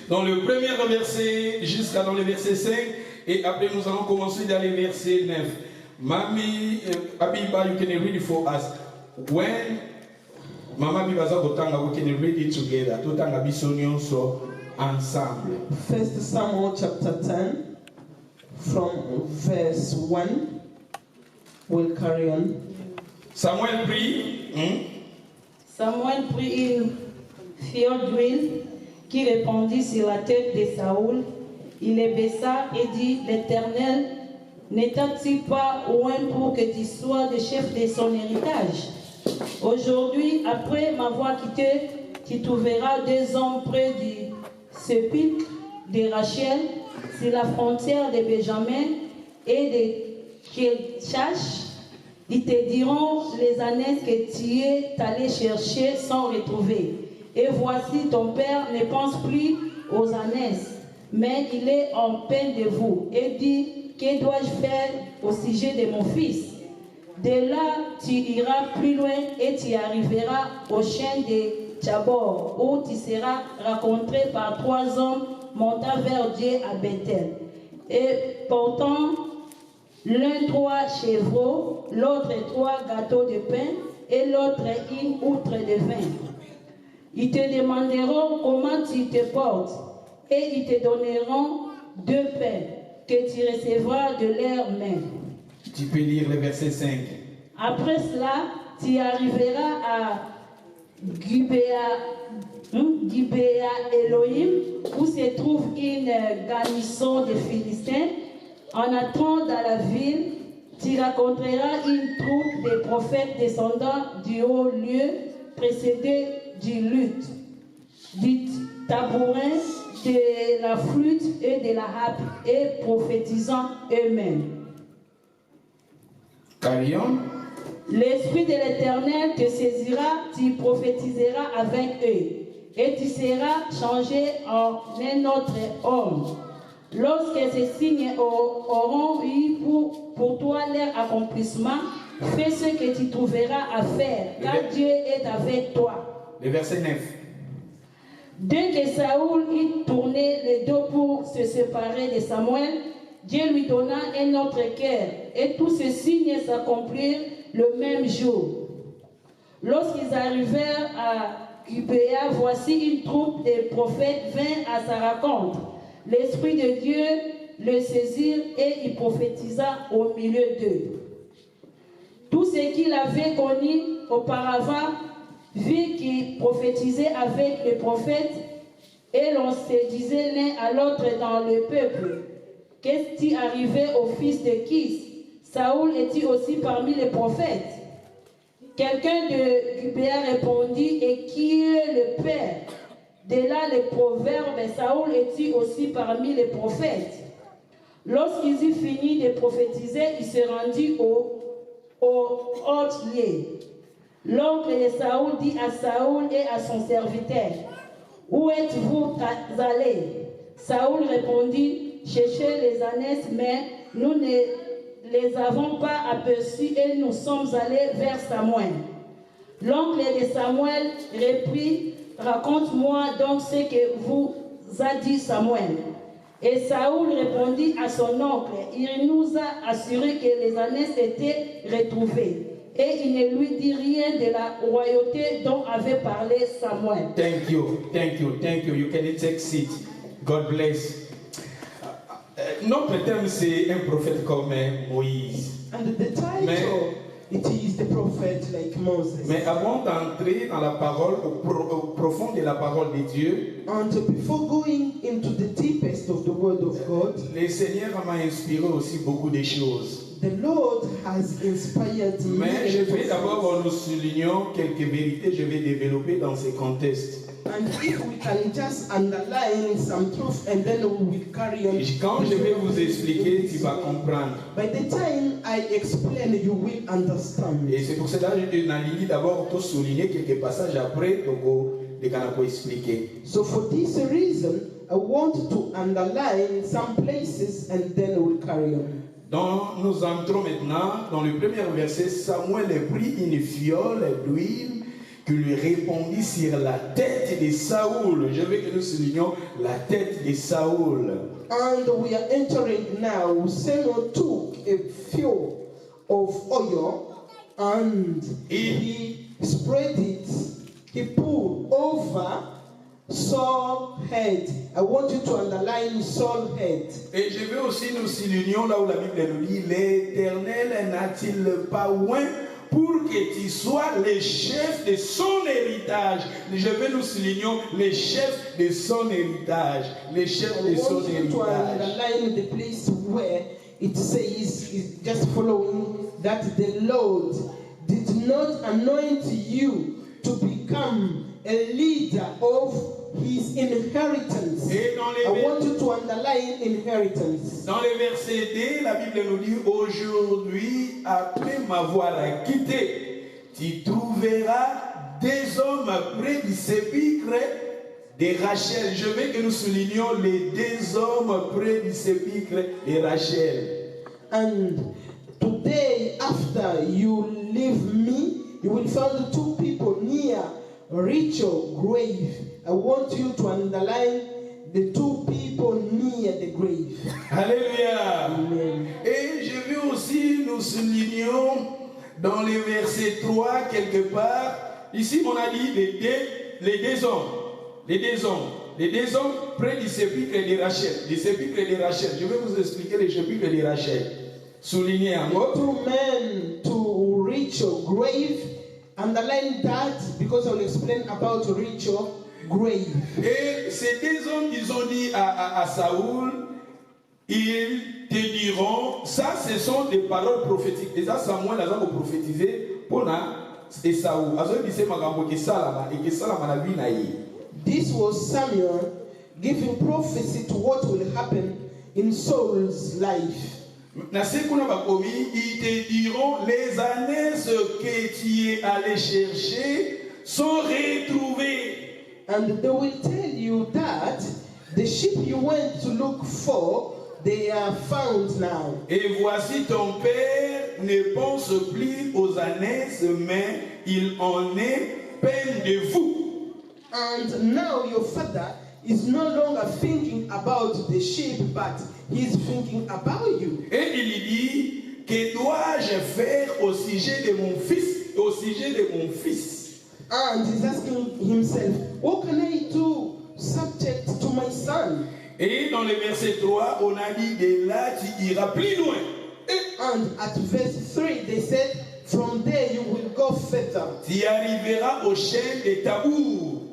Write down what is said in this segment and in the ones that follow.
dans le premier verset jusqu'à dans le verset 5, et après nous allons commencer dans le verset 9. Mami, Abiba, you can read it for us. When Mama Bibaza Botanga, we can read it together. Totanga Bisonyon so ensemble. 1 Samuel chapter 10, from verse 1. We'll carry on. Samuel prie. Samuel prit une fiole d'huile qui répandit sur la tête de Saoul. Il les baissa et dit, l'Éternel n'étant-il pas loin pour que tu sois le chef de son héritage? Aujourd'hui, après m'avoir quitté, tu trouveras 2 hommes près du sépulcre de Rachel, sur la frontière de Benjamin et de Kelchash. Ils te diront les années que tu es allé chercher sans retrouver. Et voici, ton père ne pense plus aux années, mais il est en peine de vous. Et dit, que dois-je faire au sujet de mon fils? De là, tu iras plus loin et tu arriveras au chêne de Tchabor, où tu seras rencontré par 3 hommes montant vers Dieu à Bethel, et portant l'un 3 chevreaux, l'autre 3 gâteaux de pain, et l'autre une outre de vin. Ils te demanderont comment tu te portes, et ils te donneront 2 pains que tu recevras de leurs mains. Tu peux lire le verset 5. Après cela, tu arriveras à Gibéa Elohim, où se trouve une garnison de Philistins. En entrant dans la ville, tu rencontreras une troupe de prophètes descendant du haut lieu, précédés du luth, du tabourin, de la flûte et de la harpe, et prophétisant eux-mêmes. Carillon. L'Esprit de l'Éternel te saisira, tu prophétiseras avec eux, et tu seras changé en un autre homme. Lorsque ces signes auront eu pour toi leur accomplissement, fais ce que tu trouveras à faire, car Dieu est avec toi. Le verset 9. Dès que Saoul eut tourné le dos pour se séparer de Samuel, Dieu lui donna un autre cœur, et tous ces signes s'accomplirent le même jour. Lorsqu'ils arrivèrent à Gibéa, voici une troupe de prophètes vint à sa rencontre. L'Esprit de Dieu le saisit et il prophétisa au milieu d'eux. Tout ce qu'il avait connu auparavant, vu qu'il prophétisait avec les prophètes, et l'on se disait l'un à l'autre dans le peuple, qu'est-ce qui arrivait au fils de Kis? Saoul est-il aussi parmi les prophètes? Quelqu'un de Gibéa répondit, et qui est le père? De là le proverbe, Saoul est-il aussi parmi les prophètes? Lorsqu'ils eurent fini de prophétiser, il se rendit au haut lieu. L'oncle de Saoul dit à Saoul et à son serviteur, où êtes-vous allés? Saoul répondit, cherchez les ânes, mais nous ne les avons pas aperçus et nous sommes allés vers Samuel. L'oncle de Samuel reprit, raconte-moi donc ce que vous a dit Samuel. Et Saoul répondit à son oncle, il nous a assuré que les ânes étaient retrouvés. Et il ne lui dit rien de la royauté dont avait parlé Samuel. Thank you. You can take seat. God bless. Notre thème, c'est un prophète comme Moïse. And the title, it is the prophet like Moses. Mais avant d'entrer dans la parole, au profond de la parole de Dieu, And before going into the deepest of the word of God, le Seigneur m'a inspiré aussi beaucoup de choses. the Lord has inspired me. Mais je vais d'abord, nous soulignons quelques vérités, je vais développer dans ce contexte. And if we can just underline some truth and then we will carry on. Quand je vais vous expliquer, tu vas comprendre. By the time I explain, you will understand. Et c'est pour cela que je n'ai d'abord tout souligner quelques passages après, de Kanako expliquer. So for this reason, I want to underline some places and then we'll carry on. Donc, nous entrons maintenant dans le premier verset. Samuel prit une fiole d'huile qui lui répondit sur la tête de Saoul. Je veux que nous soulignions la tête de Saoul. And we are entering now. Samuel took a few of oil and he spread it. He poured over Saul's head. I want you to underline Saul's head. Et je veux aussi nous souligner là où la Bible nous dit, l'Éternel n'a-t-il pas oint pour que tu sois le chef de son héritage. Je veux nous souligner les chefs de son héritage. Les chefs de son héritage. To underline the place where it says, just following, that the Lord did not anoint you to become a leader of his inheritance. I want you to underline inheritance. Dans le verset 2, la Bible nous dit, aujourd'hui, après m'avoir quitté, tu trouveras des hommes près du sépulcre de Rachel. Je veux que nous soulignions les deux hommes près du sépulcre de Rachel. And today, after you leave me, you will find two people near Rachel grave. I want you to underline the two people near the grave. Alléluia. Amen. Et je veux aussi nous soulignons dans le verset 3 quelque part. Ici on a dit les deux hommes près du sépulcre de Rachel. Le sépulcre de Rachel. Je vais vous expliquer le sépulcre de Rachel. Soulignez encore. Two men to Rachel grave. Underline that because I will explain about Rachel grave. Et ces deux hommes, ils ont dit à Saoul, ils te diront, ça ce sont des paroles prophétiques. Et ça, Samuel a prophétisé pour Saoul. This was Samuel giving prophecy to what will happen in Saul's life. Ils te diront, les années que tu es allé chercher sont retrouvées. And they will tell you that the sheep you went to look for, they are found now. Et voici ton père ne pense plus aux années, mais il en est peine de vous. And now your father is no longer thinking about the sheep, but he's thinking about you. Et il dit, que dois-je faire au sujet de mon fils, au sujet de mon fils? And he's asking himself, what can I do subject to my son? Et dans le verset 3, on a dit, de là tu iras plus loin. And at verse 3, they said, from there you will go further. Tu arriveras au chêne de Tabour.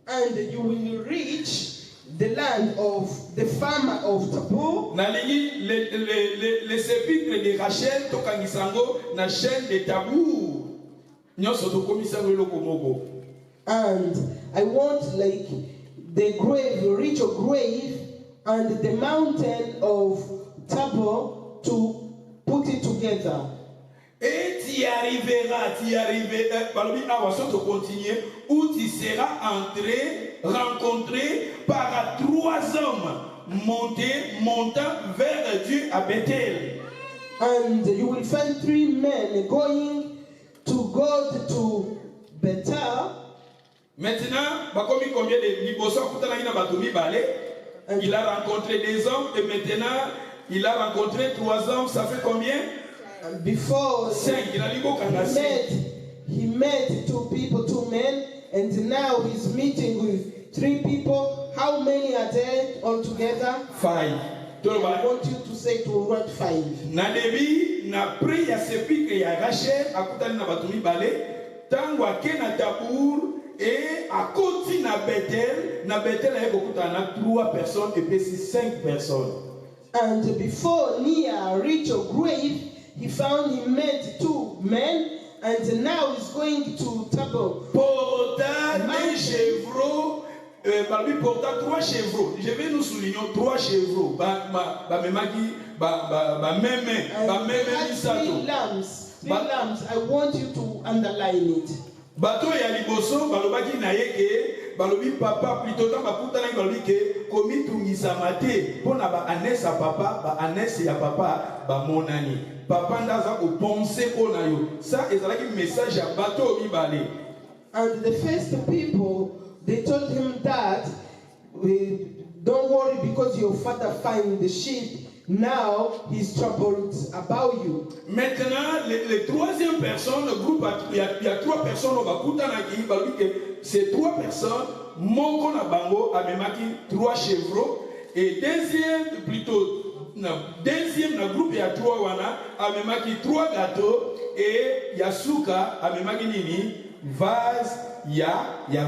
And you will reach the land of the farmer of Tabor. Nalingi le sépulcre de Rachel tokangisango na chêne de Tabour. Nyoso to komisango lokomogo. And I want like the grave, Rachel grave, and the mountain of Tabor to put it together. Et tu arriveras, où tu seras rencontré par 3 hommes montant vers Dieu à Bethel. And you will find 3 men going to God to Bethel. Maintenant, combien de liboso il a rencontré des hommes et maintenant il a rencontré 3 hommes, ça fait combien? Before 5, he met 2 people, 2 men, and now he's meeting with 3 people. How many are there altogether? 5. I want you to say to write 5. Na debi na pre ya sepulcre ya Rachel akutani na batu mibale tango ake na Tabour et akoti na Bethel aye kokutana na 3 personnes et puis 5 personnes. And before near Rachel grave, he found he met 2 men, and now he's going to Tabor. Portant un chevreau, portant 3 chevreaux. Je vais nous souligner 3 chevreaux. Three lambs. I want you to underline it. Bato ya liboso balobaki na yeke balobi papa plutôt tant bakuta na balobi ke komi tungisa mate pona ba anesa papa ba anese ya papa ba monani papa ndaza ko penser pona yo ça ezalaki message ya bato mibale. And the first people, they told him that, don't worry because your father find the sheep. Now he's troubled about you. Maintenant, les troisième personnes, le groupe, il y a trois personnes au Bakuta Naki, ces trois personnes, Mongo na Bango, Amemaki, trois chevreaux, et deuxième, plutôt, deuxième, le groupe, il y a trois wana, Amemaki, trois gâteaux, et Yasuka, Amemaki Nini, vase, il y a 20.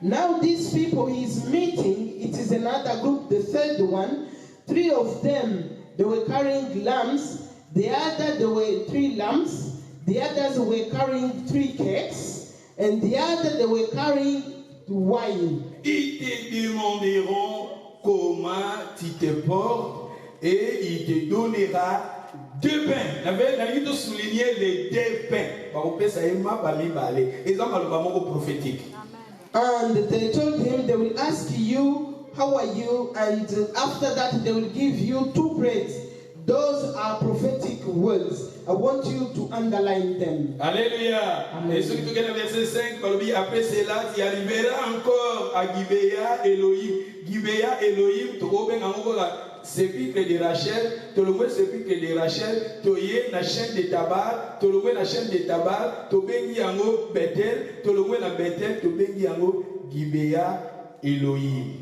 Now these people he's meeting, it is another group, the third one. 3 of them, they were carrying lambs. The other, there were 3 lambs. The others were carrying 3 cakes. And the other, they were carrying wine. Ils te demanderont comment tu te portes et il te donnera 2 pains. J'avais de souligner les 2 pains. Prophétique. And they told him they will ask you, how are you? And after that, they will give you 2 breads. Those are prophetic words. I want you to underline them. Alléluia. Et ce qui est dans le verset 5, après cela, tu arriveras encore à Gibéa Elohim. Gibéa Elohim, tu vas encore sépulcre de Rachel, tu le sépulcre de Rachel, tu es na chaîne de tabac, tu le na chaîne de tabac, tu bengi yango Bethel, tu le na Bethel, tu bengi yango Gibéa Elohim.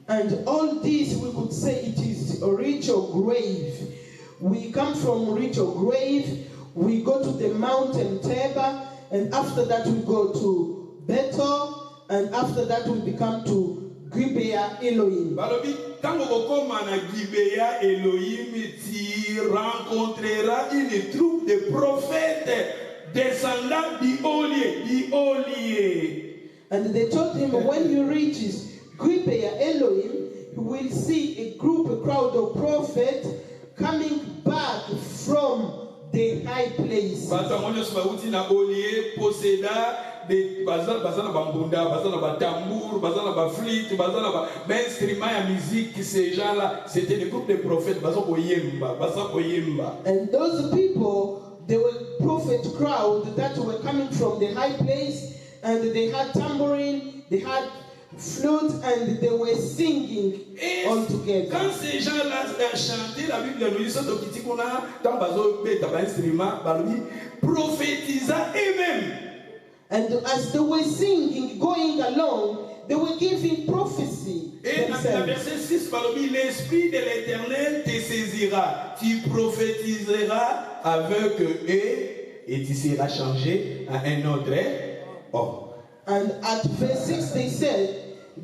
And all this we could say it is a ritual grave. We come from ritual grave, we go to the mountain Tabor, and after that we go to Bethel, and after that we become to Gibea Elohim. Balobi, tango bokoma na Gibea Elohim, tu rencontreras une troupe de prophètes descendants du Olier. And they told him when he reaches Gibea Elohim, he will see a crowd of prophets coming back from the high place. C'était des groupes de prophètes. And those people, they were prophet crowd that were coming from the high place, and they had tambourine, they had flute, and they were singing all together. Quand ces gens-là chantaient, la Bible nous dit ça, donc il qu'on a dans bazo beta instrument, balbi prophétisa eux-mêmes. And as they were singing, going along, they were giving prophecy. Et dans le verset 6, balbi l'esprit de l'Éternel te saisira, tu prophétiseras avec eux et tu seras changé à un autre homme. And at verse 6 they said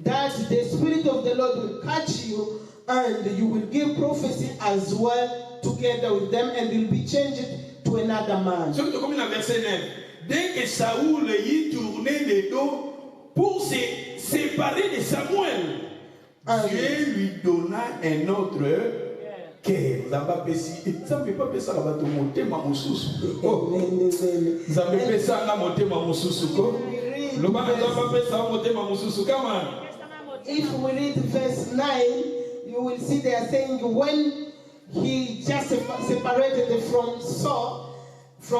that the Spirit of the Lord will catch you and you will give prophecy as well together with them, and you'll be changed to another man. Surtout comme dans le verset 9, dès que Saoul y tournait le dos pour se séparer de Samuel, Dieu lui donna un autre cœur. Ça ne peut pas ça va te monter ma moussous. Ça me fait ça à monter ma moussous. If we read verse 9, you will see they are saying when he just separated from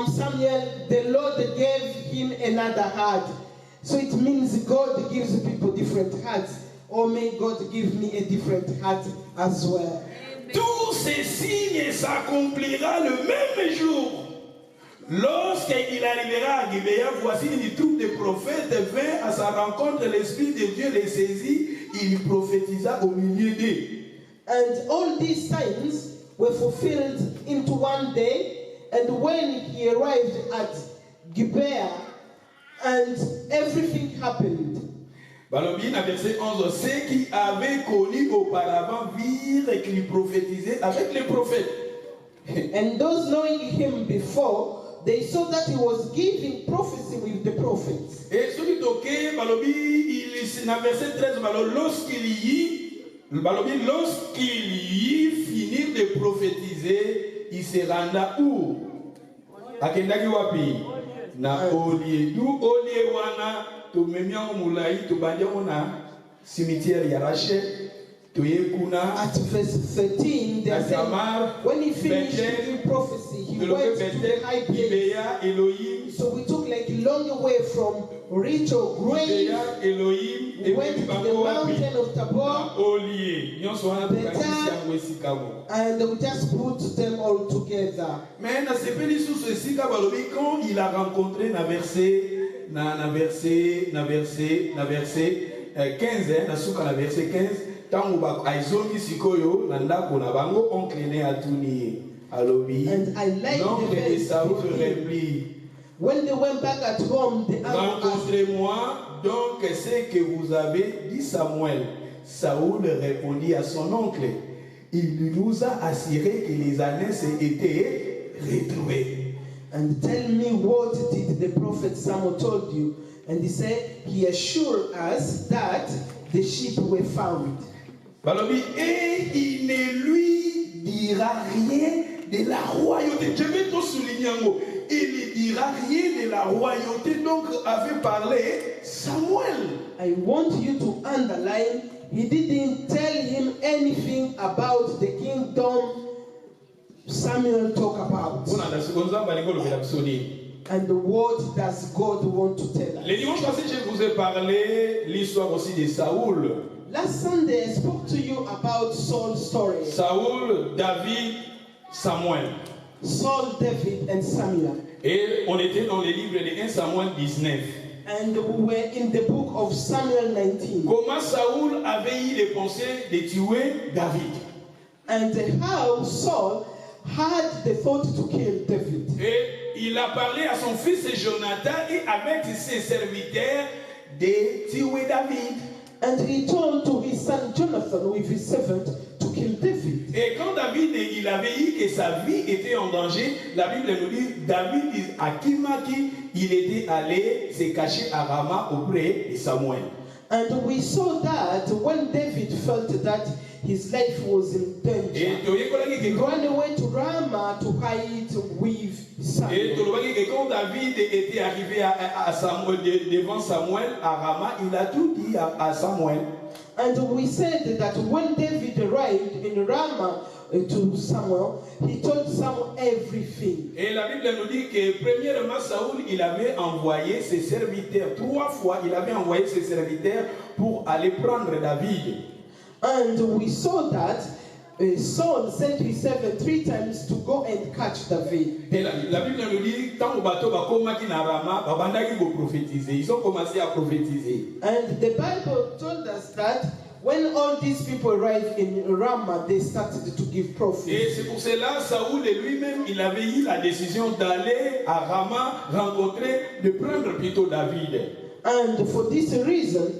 Samuel, the Lord gave him another heart. So it means God gives people different hearts. Or may God give me a different heart as well. Tous ces signes s'accomplira le même jour. Lorsqu'il arrivera à Gibéa, voici une troupe de prophètes vint à sa rencontre, l'Esprit de Dieu les saisit, il prophétisa au milieu d'eux. And all these signs were fulfilled into one day, and when he arrived at Gibea, and everything happened. Balobi, dans verset 11, ceux qui avaient connu auparavant virent qu'il prophétisait avec les prophètes. And those knowing him before, they saw that he was giving prophecy with the prophets. Et celui toqué, Balobi, dans verset 13, lorsqu'il y finit de prophétiser, il se renda où? Akendaki wapi? Na Olier. D'où Olier wana, to memia moulai, to bandia ona cimetière ya Rachel. At verse 13, they are saying, when he finished giving prophecy, he went to the high place. So we took like a long way from rich or great, Teya Elohim et went to puis the bango wapi mountain of Tabor, Olié. Nyonso wana tukakisi yango esika moko. and we just put them all together. Mais na sepeli sous esika balobi quand il a rencontré na verset 15 na suka na verset 15 tango ba aizongi sikoyo na ndako na bango oncle ne atuni alobi. And I like donc the les verse Saoul 15. replie. When they went back at home, the uncle asked, Rencontrez-moi donc ce que vous avez dit Samuel. Saoul répondit à son oncle. Il nous a assuré que les années étaient retrouvées. and tell me, what did the prophet Samuel told you? And he said, he assured us that the sheep were found. Balobi, et il ne lui dira rien de la royauté. Je vais te souligner un mot. Il ne dira rien de la royauté, donc avait parlé Samuel. I want you to underline, he didn't tell him anything about the kingdom Samuel talk about. And what does God want to tell us? Le dimanche passé, je vous ai parlé l'histoire aussi de Saoul. Last Sunday, I spoke to you about Saul's story. Saoul, David, Samuel. Saul, David, and Samuel. Et on était dans le livre de 1 Samuel 19. And we were in the book of Samuel 19. Comment Saoul avait eu les pensées de tuer David. And how Saul had the thought to kill David. Et il a parlé à son fils Jonathan et avec ses serviteurs de tuer David. And he told to his son Jonathan with his servant to kill David. Et quand David il avait eu que sa vie était en danger, la Bible nous dit David à Kimaki, il était allé se cacher à Rama auprès de Samuel. And we saw that when David felt that his life was in danger, he ran away to Ramah to hide with Et Samuel. que quand David était arrivé à Samuel, devant Samuel à Rama, il a tout dit à Samuel. And we said that when David arrived in Ramah to Samuel, he told Samuel everything. Et la Bible nous dit que premièrement Saoul, il avait envoyé ses serviteurs 3 fois, il avait envoyé ses serviteurs pour aller prendre David. And we saw that Saul sent his servant 3 times to go and catch David. Et la Bible nous dit tant au bateau bakomaki na Rama, babandaki go prophétiser. Ils ont commencé à prophétiser. And the Bible told us that when all these people arrived in Ramah, they started to give Et prophecy. c'est pour cela Saoul et lui-même, il avait eu la décision d'aller à Rama rencontrer, de prendre plutôt David. And for this reason,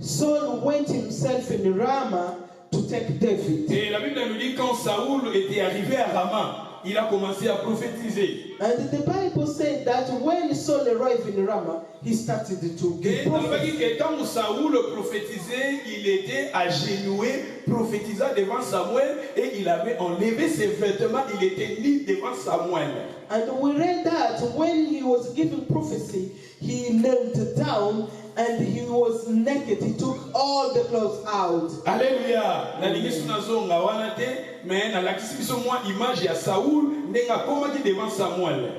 Saul went himself in Ramah to take David. Et la Bible nous dit quand Saoul était arrivé à Rama, il a commencé à prophétiser. And the Bible said that when Saul arrived in Ramah, he started to Et give dans le prophecy. que quand Saoul prophétisait, il était agenouillé, prophétisant devant Samuel et il avait enlevé ses vêtements, il était nu devant Samuel. And we read that when he was giving prophecy, he knelt down and he was naked. He took all the clothes out. Alléluia. Nalingi sunazonga wana te, mais nalakisi biso mwa image ya Saoul ndenga komaki devant Samuel.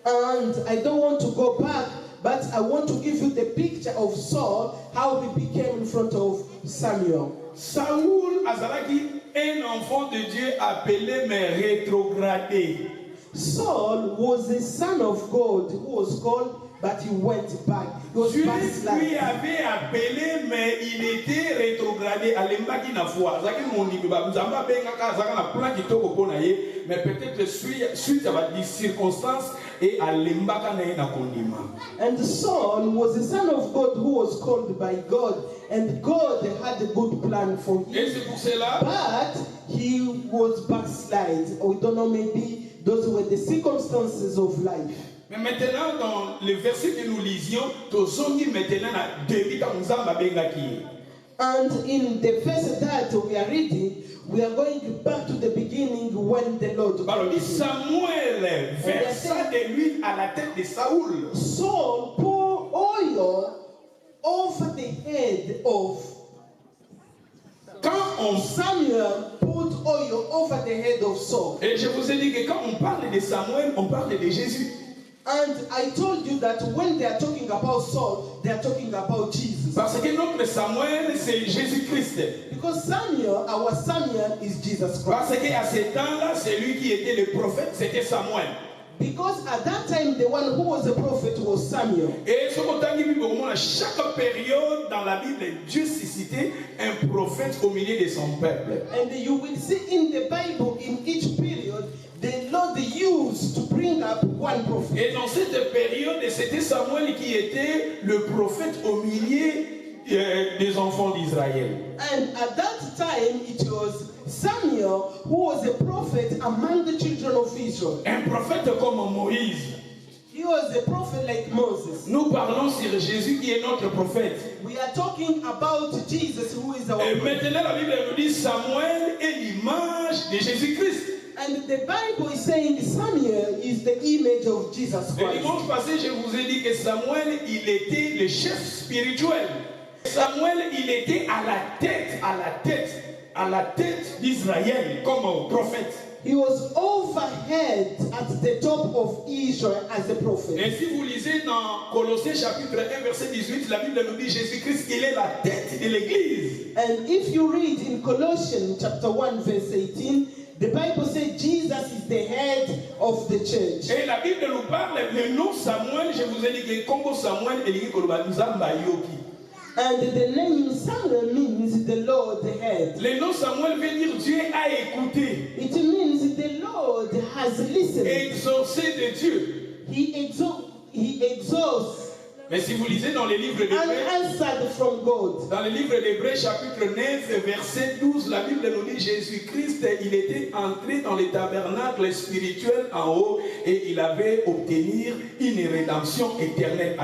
And I don't want to go back, but I want to give you the picture of Saul, how he became in front of Samuel. Saoul azalaki un enfant de Dieu appelé mais rétrogradé. Saul was the son of God who was called, but he went back. He was Dieu lui backsliding. avait appelé, mais il était rétrogradé. Alembaki na foi. Zaki mondimi ba nzamba bengaka zaka na plan kitoko pona ye, mais peut-être suite à des circonstances et alembaka na ye na kondima. And Saul was the son of God who was called by God, and God had a good plan for Et him. c'est pour cela But he was backslide. We don't know, maybe those were the circumstances of life. mais maintenant dans le verset que nous lisions, tozongi maintenant na début ta nzamba bengaki. And in the verse that we are reading, we are going back to the beginning when the Lord Alors called him. Samuel versa de l'huile à la tête de Saoul. Saul poured oil over the head of Quand on Samuel, put oil over the head of Saul. Et je vous ai dit que quand on parle de Samuel, on parle de Jésus. And I told you that when they are talking about Saul, they are talking about Jesus. Parce que notre Samuel, c'est Jésus-Christ. Because Samuel, our Samuel is Jesus Christ. Parce qu'à ce temps-là, celui qui était le prophète, c'était Samuel. Because at that time, the one who was a prophet was Samuel. Et à chaque période dans la Bible, Dieu suscitait un prophète au milieu de son peuple. And you will see in the Bible, in each period, the Lord used to bring up one prophet. Et dans cette période, c'était Samuel qui était le prophète au milieu des enfants d'Israël. And at that time, it was Samuel who was a prophet among the children of Israel. Un prophète comme Moïse. He was a prophet like Moses. Nous parlons sur Jésus qui est notre prophète. We are talking about Jesus who is our Et prophet. maintenant, la Bible nous dit Samuel est l'image de Jésus-Christ. And the Bible is saying Samuel is the image of Jesus Le Christ. dimanche passé, je vous ai dit que Samuel, il était le chef spirituel. Samuel, il était à la tête d'Israël comme prophète. He was overhead at the top of Israel as a prophet. Et si vous lisez dans Colossiens chapitre 1 verset 18, la Bible nous dit Jésus-Christ, il est la tête de l'Église. And if you read in Colossians chapter 1 verse 18, the Bible says Jesus is the head of the church. Et la Bible nous parle, le nom Samuel, je vous ai dit que comme Samuel, il est Yoki. And the name Samuel means the Lord the head. Le nom Samuel veut dire Dieu a écouté. It means the Lord has listened. Exaucé de Dieu. He exhausts Mais si vous lisez dans les livres d'Hébreux, answered from God. dans le livre d'Hébreux chapitre 9 verset 12, la Bible nous dit Jésus-Christ, il était entré dans le tabernacle spirituel en haut et il avait obtenu une rédemption éternelle.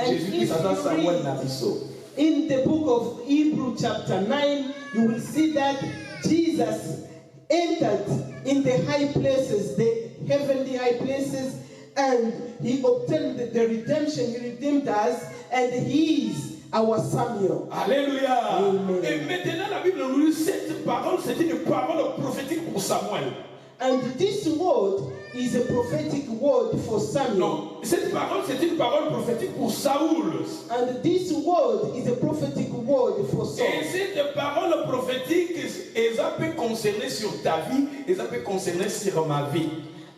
Jésus-Christ a Samuel Nabiso. In the book of Hebrews chapter 9, you will see that Jesus entered in the high places, the heavenly high places, and he obtained the redemption. He redeemed us, and he is our Samuel. Alléluia. Amen. Et maintenant la Bible nous dit cette parole, c'est une parole prophétique pour Samuel. And this word is a prophetic word for Samuel. Non, cette parole, c'est une parole prophétique pour Saoul. And this word is a prophetic word for Saul. Et cette parole prophétique, elle peut concerner sur ta vie, elle peut concerner sur ma vie.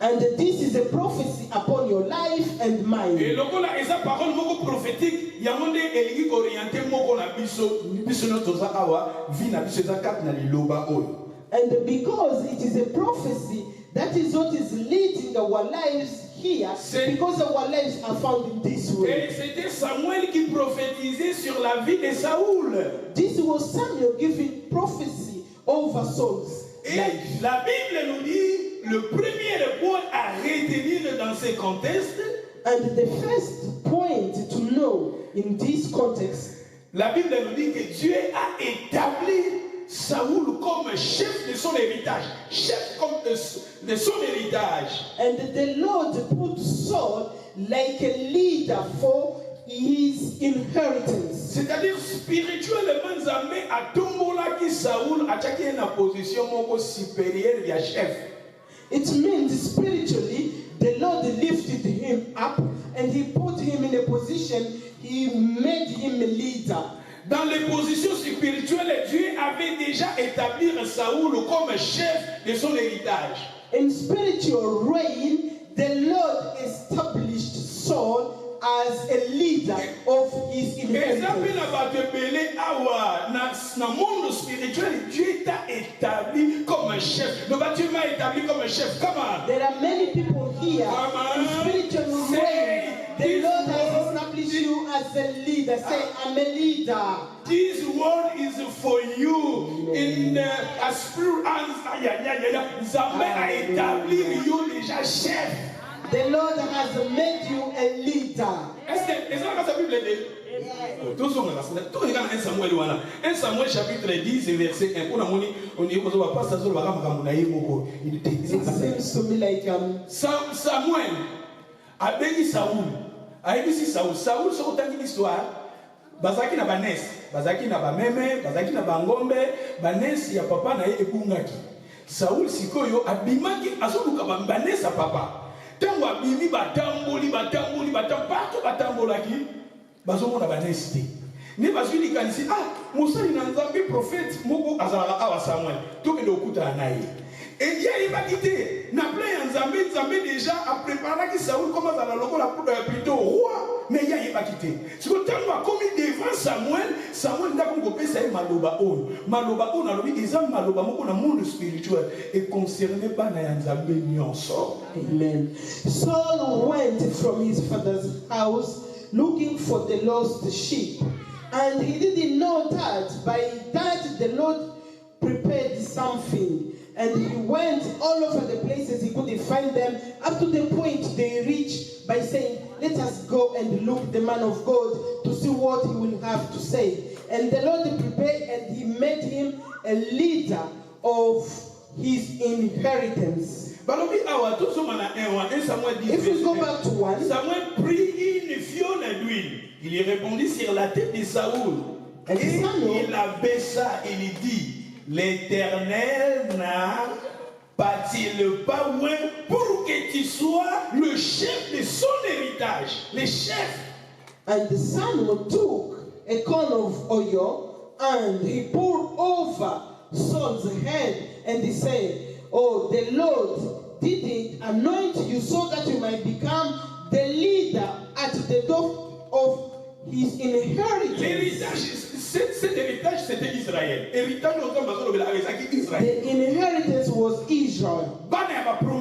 And this is a prophecy upon your life and mine. Et lorsque la parole prophétique, il y a un monde qui est orienté à biso notre awa vie na biso zakat na liloba oyo. And because it is a prophecy, that is what is leading our lives here, because our lives are found in this way. Et c'était Samuel qui prophétisait sur la vie de Saoul. This was Samuel giving prophecy over Saul's Et life. la Bible nous dit, le premier point à retenir dans ce contexte, And the first point to know in this context, la Bible nous dit que Dieu a établi Saoul comme chef de son héritage, chef de son héritage. and the Lord put Saul like a leader for his inheritance. C'est-à-dire spirituellement, Nzambe a tombolaki Saoul a tchaki une position moko supérieure ya chef. It means spiritually, the Lord lifted him up and he put him in a position, he made him a leader. Dans les positions spirituelles, Dieu avait déjà établi Saoul comme chef de son héritage. In spiritual reign, the Lord established Saul as a leader of his inheritance. Dans le monde spirituel, Dieu t'a établi comme chef. Donc Dieu m'a établi comme chef. Comment? There are many people here in spiritual reign. The Lord has established you as a leader. Say, I'm a leader. This word is for you. In a spirit, Nzambe a établi you déjà chef. The Lord has made you a leader. Est-ce que la Bible dit? Tout regarde 1 Samuel 1 Samuel chapitre 10 verset 1. It seems to me like Samuel a béni Saoul. A béni Saoul. Saoul sur autant d'histoire. Bazaki na banes, bazaki na bameme, bazaki na bangombe, banes ya papa na ye ebungaki. Saoul sikoyo abimaki azoluka banes ya papa. tango abimi batamboli partout batambolaki bazomona banesti ne bazwi likanisi mosali na nzambe prophète moko azalaka awa Samuel tokende okutana na ye et yayebaki te na plein ya nzambe déjà apreparaki Saoul comme azala lokola plutôt roi mais yayebaki te siko ntango akomi devant Samuel ndako kopesa ye maloba oyo nalobi eza maloba moko na monde spirituel et concerné bana ya nzambe nyonso. Amen. Saul went from his father's house looking for the lost sheep, and he didn't know that by that the Lord prepared something, and he went all over the places he couldn't find them, up to the point they reached by saying, let us go and look the man of God to see what he will have to say. And the Lord prepared, and he made him a leader of his inheritance. If we go back to 1, Samuel prit une fiole d'huile. Il y répondit sur la tête de Saoul. Et il la baissa et lui dit, l'Éternel n'a pas-il pas loin pour que tu sois le chef de son héritage, le chef. And Samuel took a corn of oil and he poured over Saul's head, and he said, oh, the Lord didn't anoint you so that you might become the leader at the door of his inheritance. Cet héritage, c'était Israël. Héritage, Israël. The inheritance was Israel. And that were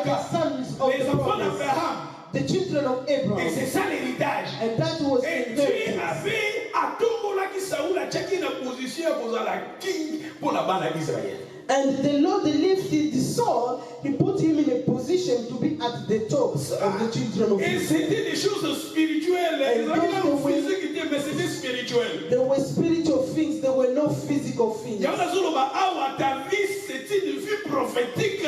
the sons of les enfants d'Abraham. The children of Abraham. Et c'est ça l'héritage. And that was et Dieu avait atombolaki Saoul a tchaki na position pour la king pour la bande d'Israël. And the Lord lifted Saul, he put him in a position to be at the top of the children of Israel. Et c'était des choses spirituelles. Mais c'était spirituel. There were spiritual things, there were no physical things. C'est une vie prophétique.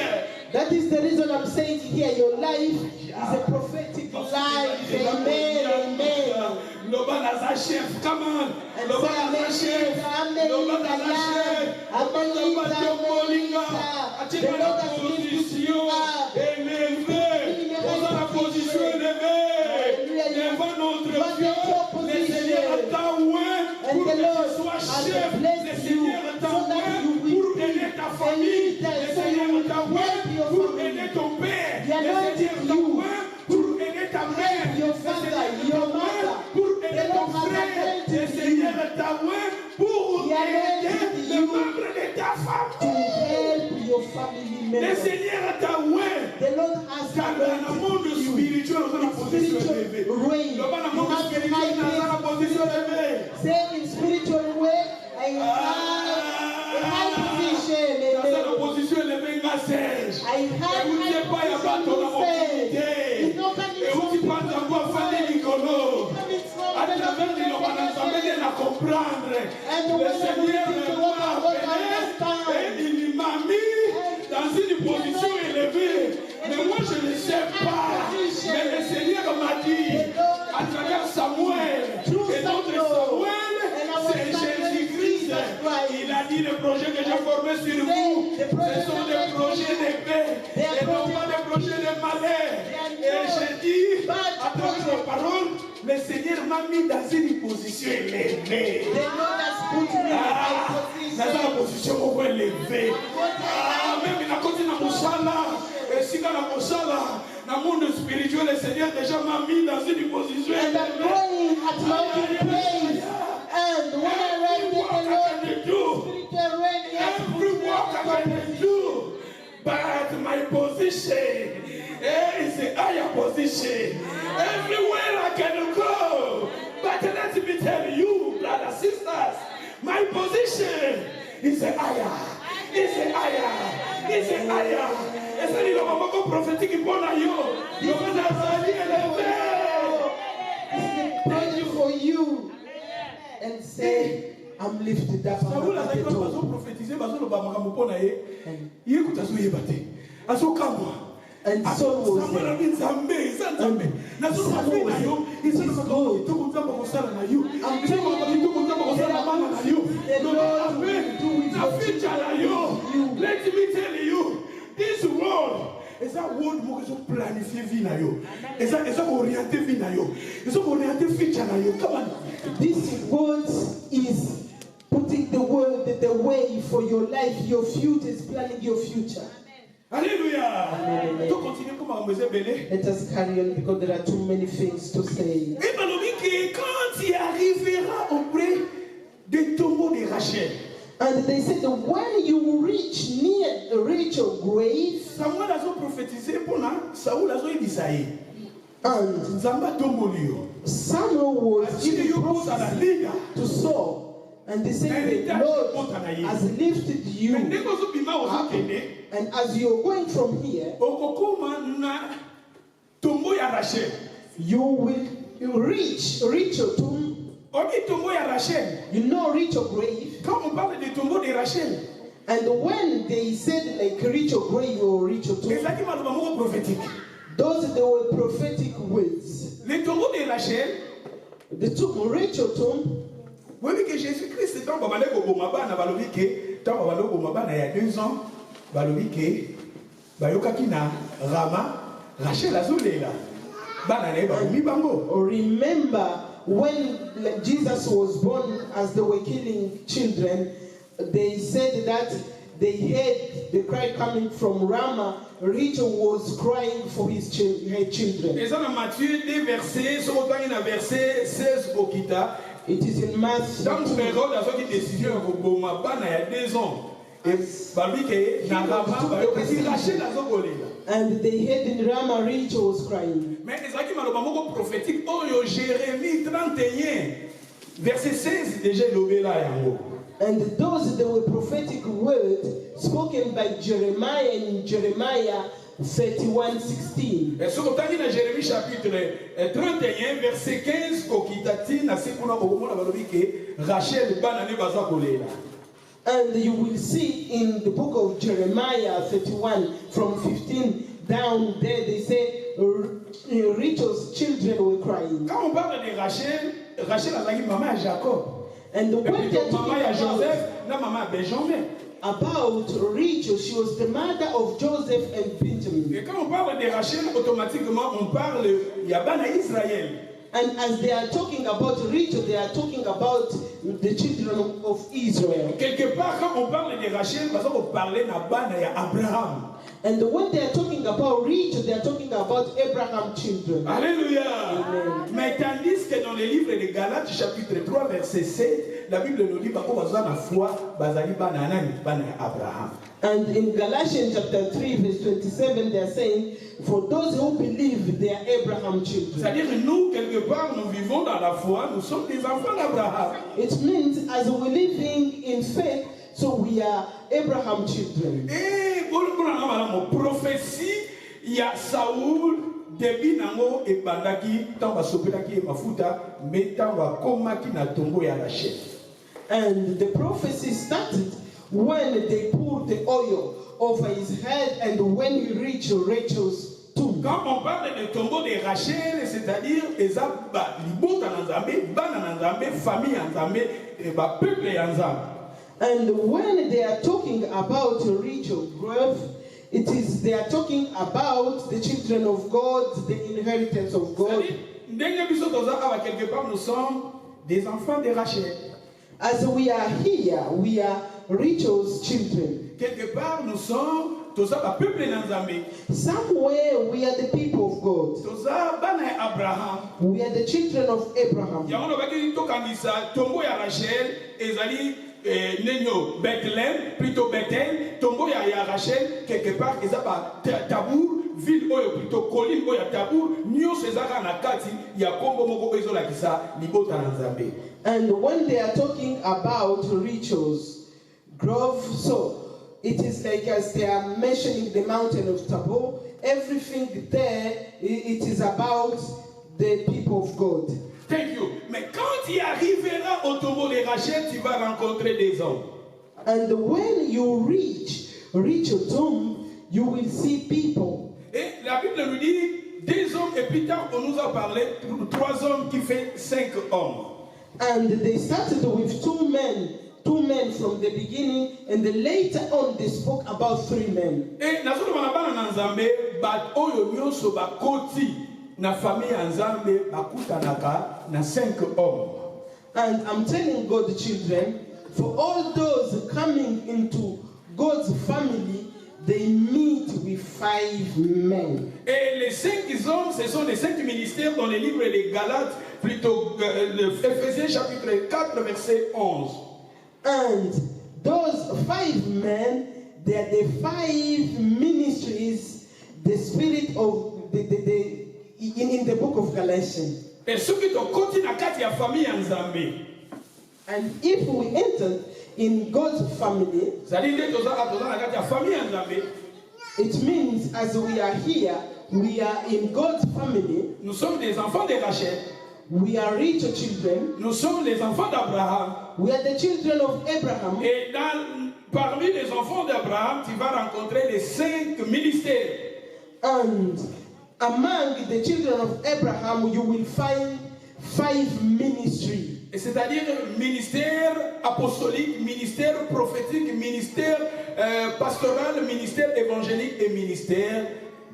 That is the reason I'm saying here, your life is a prophetic life. Amen, amen. Loba naza chef, come on. Loba naza chef. Loba naza chef. The Lord has lifted you up. Élevé. Dans la position élevée. Devant notre Dieu. Le Seigneur t'a oint pour que tu sois chef. Le Seigneur t'a oint pour aider ta famille. Le Seigneur t'a oint pour aider ton père. Le Seigneur t'a oint pour aider ta mère. Your father, your mother. Et ton frère, le Seigneur t'a oint pour aider le membre de ta famille. Le Seigneur t'a oint. Car dans le monde spirituel, on a la position élevée. Dans le monde spirituel, on a la position élevée. Say in spiritual way, I have a high position. Dans la position élevée, ma sèche. I have a high position. Et où tu penses avoir fait des Nicolas. À travers les lois, nous amène à comprendre. Le Seigneur m'a appelé et il m'a mis dans une position élevée. Mais moi je ne sais pas. Mais le Seigneur m'a dit à travers Samuel. Et notre Samuel, c'est Jésus-Christ. Il a dit les projets que j'ai formés sur vous, ce sont des projets de paix et non pas des projets de malheur. Et j'ai dit à travers la parole, le Seigneur m'a mis dans une position élevée. Dans une position beaucoup élevée. Même la côté de Moussala, et si dans la Moussala, dans le monde spirituel, le Seigneur déjà m'a mis dans une position élevée. And when I read the Lord, every work I can do, but my position is a higher position. Everywhere I can go, but let me tell you, brothers, sisters, my position is a higher. It's a higher. It's a higher. Et c'est le moment prophétique pour nous. Nous allons élever. Pray for you and say, I'm lifted up. Saoul a dit que nous prophétiser, nous allons bamakambo pour naïe. Il écoute à ce yébate. À ce camp. And Saul was there. And Saul was let me tell you, this world Et ça, world, moi, ils ont planifié vie na yo. Et ça, orienté vie na yo. Ils ont orienté future na yo. Come on. This word is putting the word, the way for your life, your future, is planning your future. Alléluia. Amen. Donc, continuez comme on me belé. Let us carry on because there are too many things to say. Et bien, quand il arrivera auprès des tombeaux de Rachel, And they said that when you reach near Rachel's grave, Samuel a prophétisé pour Saoul a dit and Zamba tombolio. Samuel was Asile yo kota la liga. to Saul, and they said, the Lord has lifted you, Mais dès qu'on se bima au kende, and as you're going from here, okokoma na tombo ya Rachel. you will reach Rachel tomb. On dit tombeau ya Rachel. You know Rachel's grave. Quand on parle de tombeau de Rachel, And when they said like Rachel's grave or Rachel's tomb, les qui maloba moko prophétique. those they were prophetic words. Le tombeau de Rachel, The tomb, Rachel's tomb, vous voyez que Jésus-Christ, tant qu'on va aller au Mabana, balobi que, tant qu'on va aller au Mabana il y a 2 ans, balobi que, bayokaki na Rama, Rachel azolela. Bana ne balobi bango. remember when Jesus was born, as they were killing children, they said that they heard the cry coming from Ramah. Rachel was crying for her children. Et ça dans Matthieu 2 versets, sur autant il y a verset 16 au Kita. It is in Matthew. Dans Hérode a sorti décision au Boma Bana il y a 2 ans. Et balobi que na Rama, bayokaki Rachel azokolela. And they heard in Ramah, Rachel was crying. Mais ezaki maloba moko prophétique oyo Jérémie 31 verset 16 déjà lobela yango. And those that were prophetic words spoken by Jeremiah in Jeremiah 31:16. Et sur otangi na Jérémie chapitre 31 verset 15 kokitati na sekuna okomona balobi ke Rachel bana ne baza kolela. And you will see in the book of Jeremiah 31 from 15 down there, they say Rachel's children were crying. Quand on parle de Rachel, Rachel azaki maman ya Jacob. And Et when puis they're maman ya talking Joseph, na maman ya Benjamin. about Rachel, she was the mother of Joseph and Benjamin. Et quand on parle de Rachel, automatiquement on parle ya bana Israël. And as they are talking about Rachel, they are talking about the children of Israel. Quelque part, quand on parle de Rachel, parce qu'on parlait na bana ya Abraham. And when they are talking about Rachel, they are talking about Abraham's children. Alléluia. Amen. Mais tandis que dans le livre de Galates, chapitre 3, verset 7, la Bible nous dit que la foi, bazali bana nani, bana ya Abraham. And in Galatians chapter 3, verse 27, they are saying, for those who believe, they are Abraham's children. C'est-à-dire que nous, quelque part, nous vivons dans la foi, nous sommes des enfants d'Abraham. It means as we're living in faith, so we are Abraham's children. Et pour la prophétie, il y a Saoul, début nango et bandaki, tant va sopelaki et mafuta, mais tant va komaki na tombo ya Rachel. And the prophecy started when they poured the oil over his head and when he reached Rachel's tomb. Quand on parle de tombeau de Rachel, c'est-à-dire ezaba libota na Nzambe, bana na Nzambe, famille ya Nzambe, et ba peuple ya Nzambe. And when they are talking about Rachel's grave, it is they are talking about the children of God, the inheritance of God. Ndenge biso toza awa quelque part, nous sommes des enfants de Rachel. As we are here, we are Rachel's children. Quelque part, nous sommes toza ba peuple na Nzambe. Somewhere we are the people of God. Toza bana ya Abraham. We are the children of Abraham. Yango no baki tokanisa tombo ya Rachel ezali nenyo Bethlehem, plutôt Bethel, tombo ya Rachel quelque part ezaba Tabour, ville oyo plutôt colline oyo ya Tabour, nyonso ezaka na kati ya kombo moko ezolakisa libota na Nzambe. And when they are talking about Rachel's grove, so it is like as they are mentioning the mountain of Tabor, everything there, it is about the people of God. Thank you. Mais quand tu arriveras au tombeau de Rachel, tu vas rencontrer des hommes. And when you reach Rachel's tomb, you will see people. Et la Bible nous dit 2 hommes et plus tard on nous a parlé 3 hommes qui fait 5 hommes. And they started with 2 men 2 men from the beginning, and then later on they spoke about 3 men. Et nazoloba na bana na Nzambe bat oyo nyonso bakoti na famille ya Nzambe bakutanaka na 5 hommes. And I'm telling God's children, for all those coming into God's family, they meet with 5 men. Et les 5 hommes, ce sont les 5 ministères dans le livre des Galates, plutôt Éphésiens chapitre 4, verset 11. And those 5 men, they are the 5 ministries, the spirit of in the book of Galatians. Et ceux qui ont continué na kati ya famille ya Nzambe. And if we enter in God's family, it means as we are here, we are in God's family. Nous sommes des enfants de Rachel. We are rich children. Nous sommes les enfants d'Abraham. We are the children of Abraham. Et parmi les enfants d'Abraham, tu vas rencontrer les 5 ministères. And among the children of Abraham, you will find 5 ministries. C'est-à-dire ministère apostolique, ministère prophétique, ministère pastoral, ministère évangélique et ministère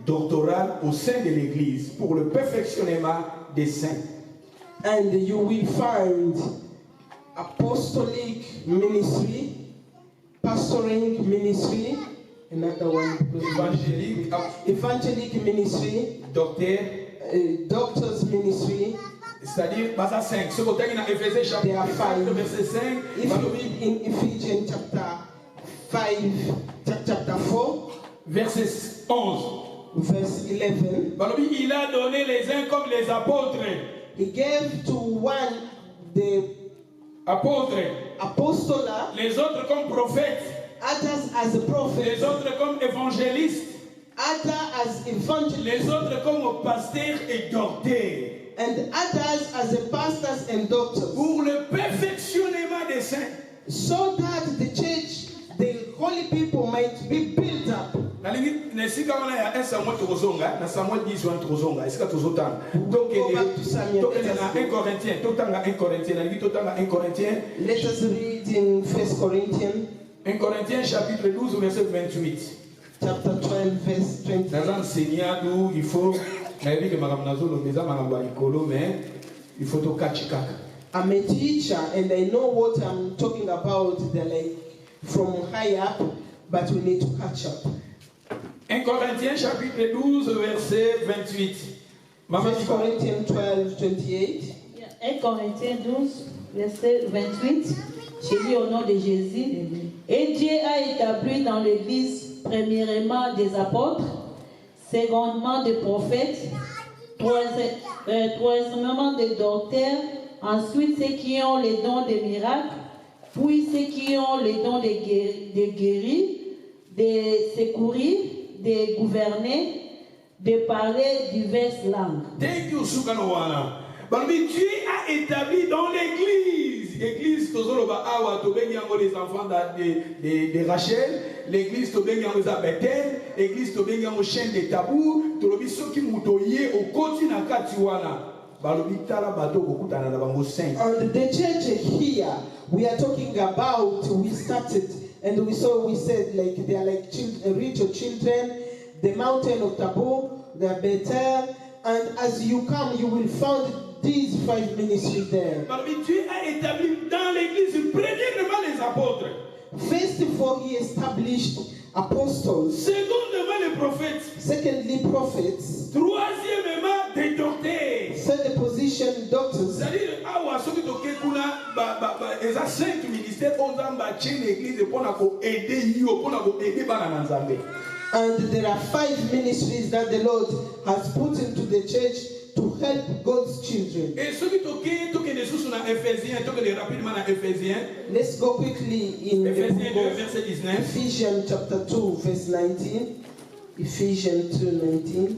doctoral au sein de l'Église pour le perfectionnement des saints. And you will find apostolic ministry, pastoring ministry, another one, evangelic ministry, doctor's ministry. C'est-à-dire, basa 5. Ce côté dans Éphésiens chapitre 5, verset 5. If you read in Ephesians chapter 4, verset 11. Verse 11. Il a donné les uns comme les apôtres. He gave to one the apôtres, apostola, les autres comme prophètes, others as prophets, les autres comme évangélistes, others as evangelists, les autres comme pasteurs et docteurs. And others as pastors and doctors. Pour le perfectionnement des saints. So that the church, the holy people might be built up. Donc, let us read in 1 Corinthians. 1 Corinthiens chapitre 12 verset 28. Chapter 12 verse 28. Il faut I'm a teacher and I know what I'm talking about. They're like from high up, but we need to catch up. 1 Corinthiens chapitre 12 verset 28. 1 Corinthians 12, 28. 1 Corinthiens 12 verset 28. Je lis au nom de Jésus. Et Dieu a établi dans l'Église premièrement des apôtres, secondement des prophètes, troisièmement des docteurs, ensuite ceux qui ont les dons des miracles, puis ceux qui ont les dons de guérir, de secourir, de gouverner, de parler diverses langues. Dieu a établi dans l'église. L'église, les enfants de Rachel, l'église, Bethel, l'église, chaîne de tabou, ceux qui moutoyé au quotidien Katiwana. And the church here, we are talking about, we started and we said like they are like rich children, the mountain of Taboo, the Bethel, and as you come, you will find these 5 ministries there. Dieu a établi dans l'église premièrement les apôtres. First of all, he established apostles. Secondement, les prophètes. Secondly, prophets. Troisièmement, des docteurs. Third position, doctors. C'est-à-dire, il y a 5 ministères, on a bâti l'église pour aider les And there are 5 ministries that the Lord has put into the church to help God's children. Et ceux qui let's go quickly in Ephésiens 2, verset 19. Ephesians chapter 2, verse 19. Ephesians 2, 19.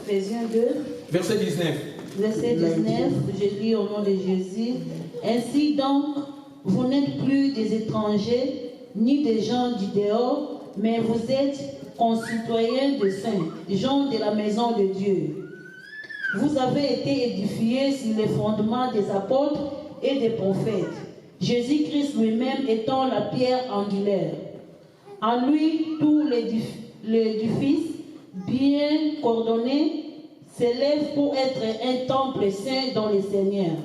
Ephésiens 2, verset 19. Verset 19, je lis au nom de Jésus. Ainsi donc, vous n'êtes plus des étrangers, ni des gens du dehors, mais vous êtes concitoyens de saints, gens de la maison de Dieu. Vous avez été édifiés sur les fondements des apôtres et des prophètes, Jésus-Christ lui-même étant la pierre angulaire. En lui, tout l'édifice, bien coordonné, s'élève pour être un temple saint dans le Seigneur.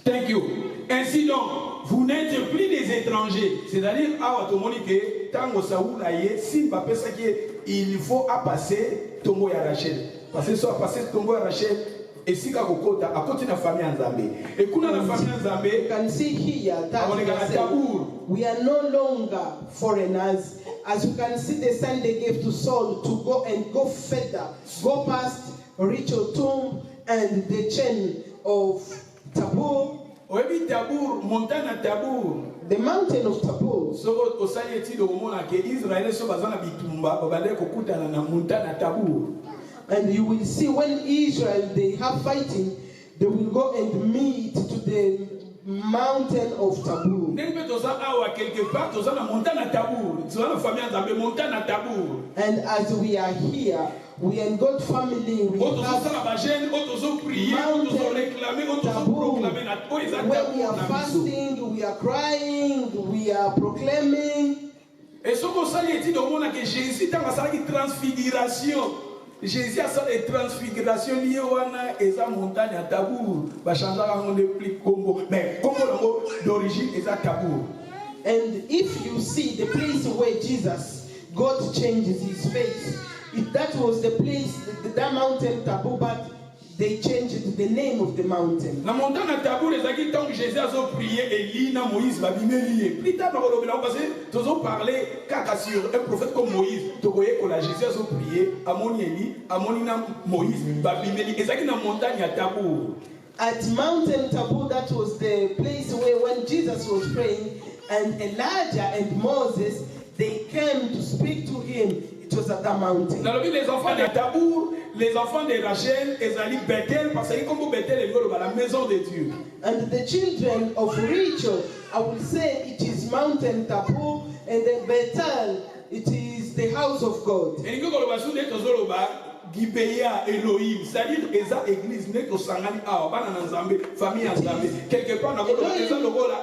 Thank you. Ainsi donc, vous n'êtes plus des étrangers. C'est-à-dire, il faut passer Tongo ya Rachel. Parce que soit passer Tongo ya Rachel, et si à côté de la famille en Zambé. Et quand la famille en Zambé, you can see here that we are no longer foreigners. As you can see, the son they gave to Saul to go further, go past Rachel tomb and the chain of Tabor. Oebi Tabor, montagne Tabor. The mountain of Tabor. So osayeti do mona ke Israël so bazana bitumba babale kokutana na montagne Tabor. And you will see when Israel they have fighting, they will go and meet to the mountain of Tabor. And as we are here, we are in God's family. We have mountain Tabor, where we are fasting, we are crying, we are proclaiming. Et ce qu'on sait, il dit au monde que Jésus dans sa transfiguration. Jésus a sa transfiguration liée à esa montagne à Tabor. Va changer en le plus Congo, mais Congo d'origine est à Tabor. And if you see the place where Jesus, God changes his face, if that was the place, that mountain Tabor, but they changed the name of the mountain. La montagne à Tabor, les acquis tant que Jésus a prié Élie, na Moïse va bimer. Plus tard, parce que nous avons parlé caca sur un prophète comme Moïse. Tu voyais que la Jésus a prié, à mon Élie, à mon Moïse va bimer. Et ça qui na montagne à Tabor. At Mountain Tabor, that was the place where when Jesus was praying, and Elijah and Moses, they came to speak to him. It was at that mountain. Dans le vie, les enfants de Tabor, les enfants de Rachel, ils allaient Bethel, parce que comme Bethel est la maison de Dieu. And the children of Rachel, I will say it is Mountain Tabor, and the Bethel, it is the house of God. Et nous avons besoin d'être Gibéa Elohim, c'est-à-dire eza église n'est que sangani awa bana na Nzambe famille en Nzambe quelque part na la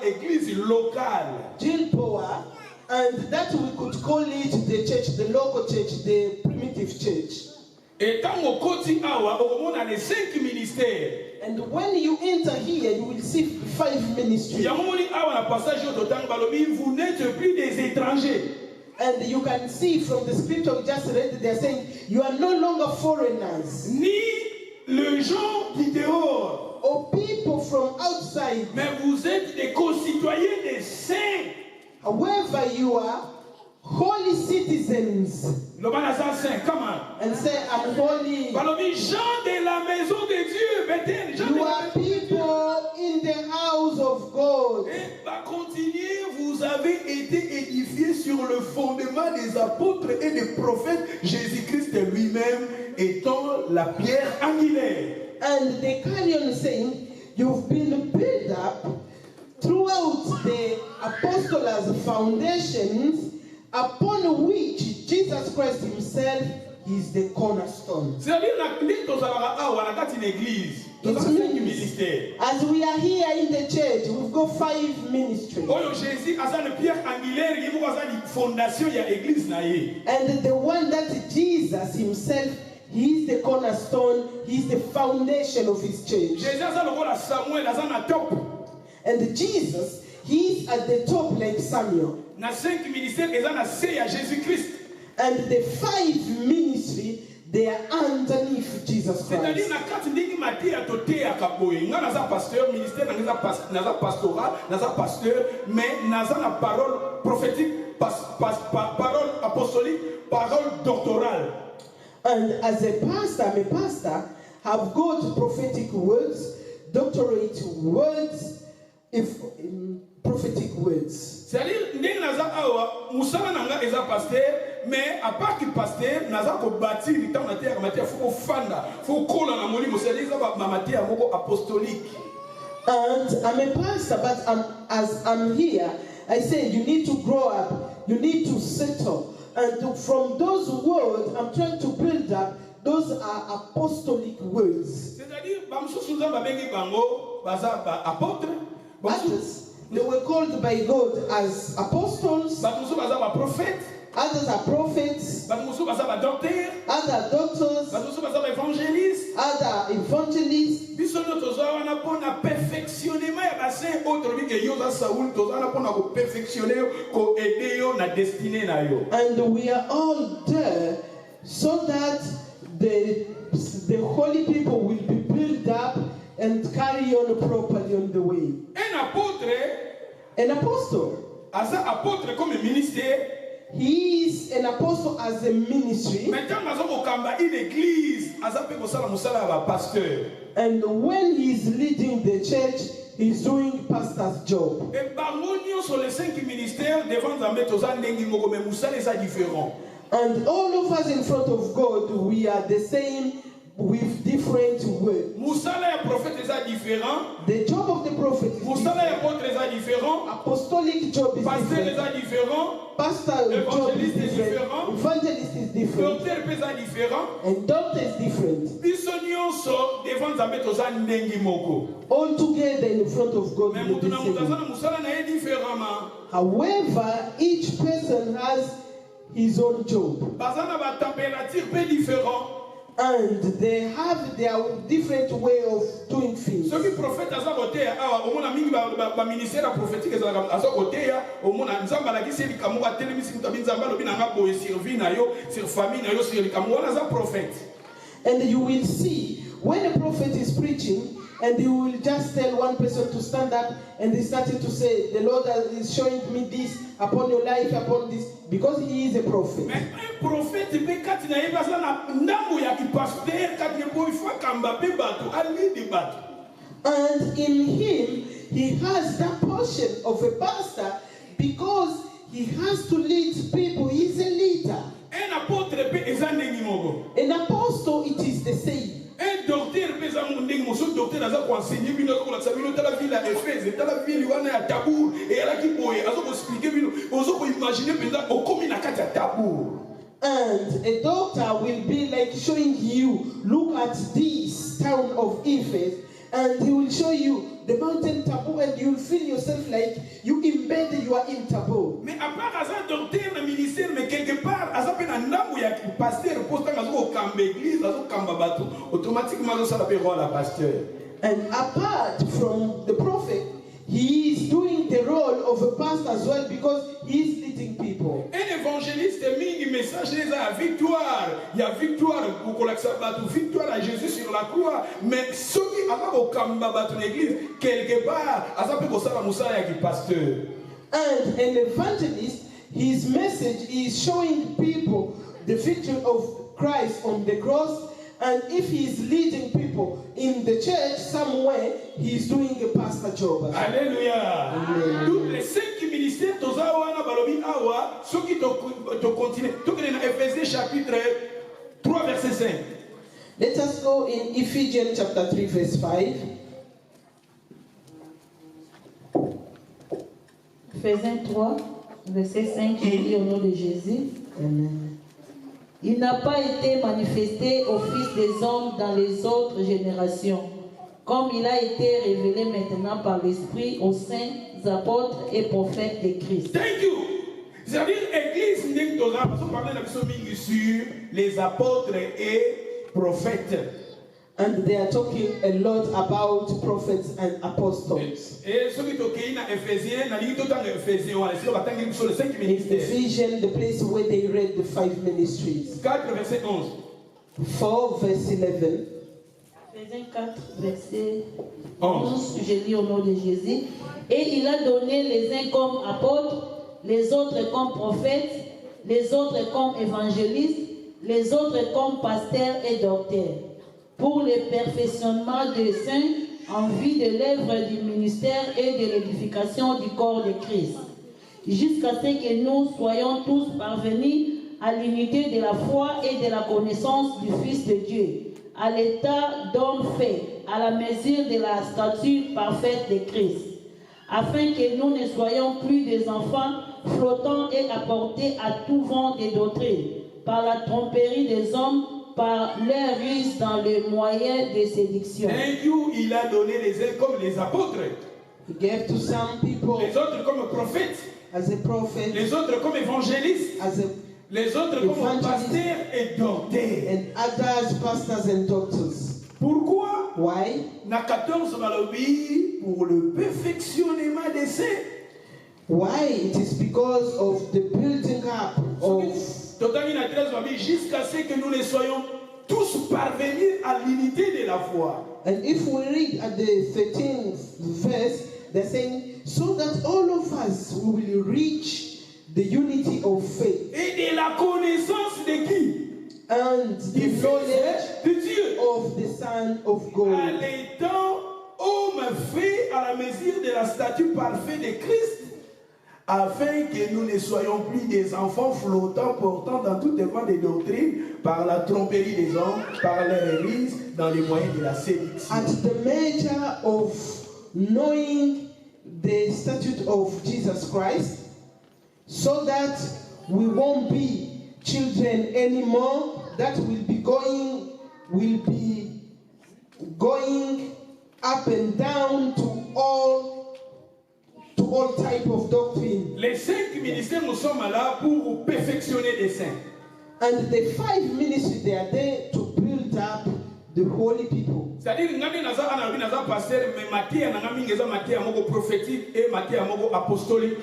église locale. Gilboa, and that we could call it the church, the local church, the primitive church. Et tant au côté awa on a les 5 ministères. And when you enter here, you will see 5 ministries. Yamoni awa na passage au temps balobi vous n'êtes plus des étrangers. And you can see from the scripture we just read, they are saying, you are no longer foreigners. Ni le gens du dehors. Or people from outside. Mais vous êtes des concitoyens des saints. However you are, holy citizens. Come on. And say, I'm holy. Gens de la maison de Dieu, Bethel. You are people in the house of God. Et va continuer, vous avez été édifiés sur le fondement des apôtres et des prophètes, Jésus-Christ lui-même étant la pierre angulaire. And they carry on saying, you've been built up throughout the apostles' foundations, upon which Jesus Christ himself is the cornerstone. C'est-à-dire une église. As we are here in the church, we've got 5 ministries. And the one that Jesus himself, he is the cornerstone, he is the foundation of his church. And Jesus, he is at the top like Samuel. And the 5 ministries, they are underneath Jesus Christ. Mais parole prophétique, parole apostolique, parole doctorale. And as a pastor, I'm a pastor, have got prophetic words, doctorate words, prophetic words. C'est-à-dire, mais à part que pasteur, naza ko bâtir le temps matière faut fanda, faut coller na molimo, c'est-à-dire ma matière apostolique. And I'm a pastor, but as I'm here, I say you need to grow up, you need to settle. And from those words, I'm trying to build up those are apostolic words. C'est-à-dire, apôtre, Others, they were called by God as apostles, prophète, others are prophets, docteur, other doctors, évangéliste. other evangelists. Biso toza wana pona perfectionnement ya basin autre bi ke yo za Saoul toza wana pona ko perfectionner ko aider yo na destinée na yo. And we are all there so that the holy people will be built up and carry on properly on the way. Un apôtre, An apostle, asa apôtre comme ministère. he is an apostle as a ministry. Maintenant nazo ko kamba une église, asa pe ko sala musala ba pasteur. And when he is leading the church, he's doing pastor's job. Et bangonio sur les 5 ministères devant Nzambe toza ndengi moko mais musala esa différent. And all of us in front of God, we are the same with different words. Musala ya prophète esa différent. The job of the prophet is Musala ya different. apôtre esa différent. Apostolic job is Pasteur different. esa différent. Pastor job is Evangelist is different. different. Evangelist is different. Docteur esa différent. And doctor is different. Biso nyonso devant Nzambe toza ndengi moko. All together in front of God. Mais will mutu be na mutu aza same. na musala na ye différemment. However, each person has his own job. Baza na ba température peu différent. And they have their different way of doing things. Soki prophète aza koteya awa omona mingi ba ministère prophétique ezalaka aza koteya omona Nzambe alakisi likambo atelemisi mutu abi Nzambe alobi na nga boye sur vie na yo sur famille na yo sur likambo wana aza prophète. And you will see when a prophet is preaching, and you will just tell one person to stand up, and they started to say, "The Lord is showing me this upon your life, upon this," because he is a prophet. Mais un prophète pe kati na ye baza na ndambo ya kipasteur kati ye boy fa kamba pe bato alidi bato. And in him, he has that portion of a pastor because he has to lead people. He's a leader. Un apôtre pe eza ndengi moko. An apostle, it is the same. Un docteur pe eza ndengi moso docteur aza ko enseigner bino ko lakisa bino tala ville ya Éphèse tala ville wana ya Tabour et alaki boye azo ko expliquer bino ozo ko imaginer penza okomi na kati ya Tabour. And a doctor will be like showing you, look at this town of Ephes, and he will show you the mountain Tabor, and you'll feel yourself like you are in Tabor. Mais à part aza docteur na ministère mais quelque part aza pe na ndambo ya pasteur posta azo ko kamba église azo kamba bato automatiquement azo sala pe rôle la pasteur. And apart from the prophet, he is doing the role of a pastor as well because he is leading people. Un évangéliste mingi message les a victoire. Il y a victoire pour kolaksa bato, victoire à Jésus sur la croix. Mais ceux qui avaient au kamba bato l'église quelque part, aza pe ko sala musala ya ki pasteur. And an evangelist, his message is showing people the victory of Christ on the cross. And if he is leading people in the church somewhere, he is doing a pastor job. Alléluia. Tous les 5 ministères toza wana balobi awa, ceux qui to continuer. Tout que dans Éphésiens chapitre 3 verset 5. Let us go in Ephesians chapter 3 verse 5. Ephésiens 3, verset 5, je lis au nom de Jésus. Amen. Il n'a pas été manifesté au Fils des hommes dans les autres générations, comme il a été révélé maintenant par l'Esprit aux saints apôtres et prophètes de Christ. Thank you. C'est-à-dire l'église ndenge toza parce qu'on parlait na biso mingi sur les apôtres et prophètes. And they are talking a lot about prophets and apostles. Et ceux qui toquent na Éphésiens, na lingi totanga Éphésiens, wala silo batangi biso les 5 In ministères. Ephesians, the place where they read the 5 ministries. 4 verset 11. 4 verse 11. Ephésiens 4, verset 11. 11, je lis au nom de Jésus. Et il a donné les uns comme apôtres, les autres comme prophètes, les autres comme évangélistes, les autres comme pasteurs et docteurs, pour le perfectionnement des saints en vue de l'œuvre du ministère et de l'édification du corps de Christ, jusqu'à ce que nous soyons tous parvenus à l'unité de la foi et de la connaissance du Fils de Dieu, à l'état d'homme fait, à la mesure de la stature parfaite de Christ, afin que nous ne soyons plus des enfants flottants et apportés à tout vent de doctrine, par la tromperie des hommes, par leur ruse dans le moyen de séduction. Un jour, il a donné les uns comme les apôtres, He gave to some people les autres comme prophètes, as a prophet, les autres comme évangélistes, as a, les autres comme Evangelist. pasteurs et docteurs. and others pastors and doctors. Pourquoi? Why? Na 14 balobi pour le perfectionnement des saints. Why? It is because of the building up of, Totali na 13 balobi jusqu'à ce que nous ne soyons tous parvenus à l'unité de la foi. and if we read at the 13th verse, they're saying, so that all of us will reach the unity of faith Et de la connaissance de qui? and Du the Fils knowledge de Dieu. of the Son of En God. étant homme fait à la mesure de la statue parfaite de Christ, afin que nous ne soyons plus des enfants flottants portant dans toutes les voies de doctrine par la tromperie des hommes, par leur église, dans les moyens de la séduction. At the measure of knowing the statute of Jesus Christ, so that we won't be children anymore, that will be going up and down to all type of doctrine. Les 5 ministères, nous sommes là pour perfectionner les saints. And the 5 ministries, they are there to build up the holy people. C'est-à-dire, ngami naza anabi naza pasteur, mais matière ngami ngeza matière moko prophétique et matière moko apostolique.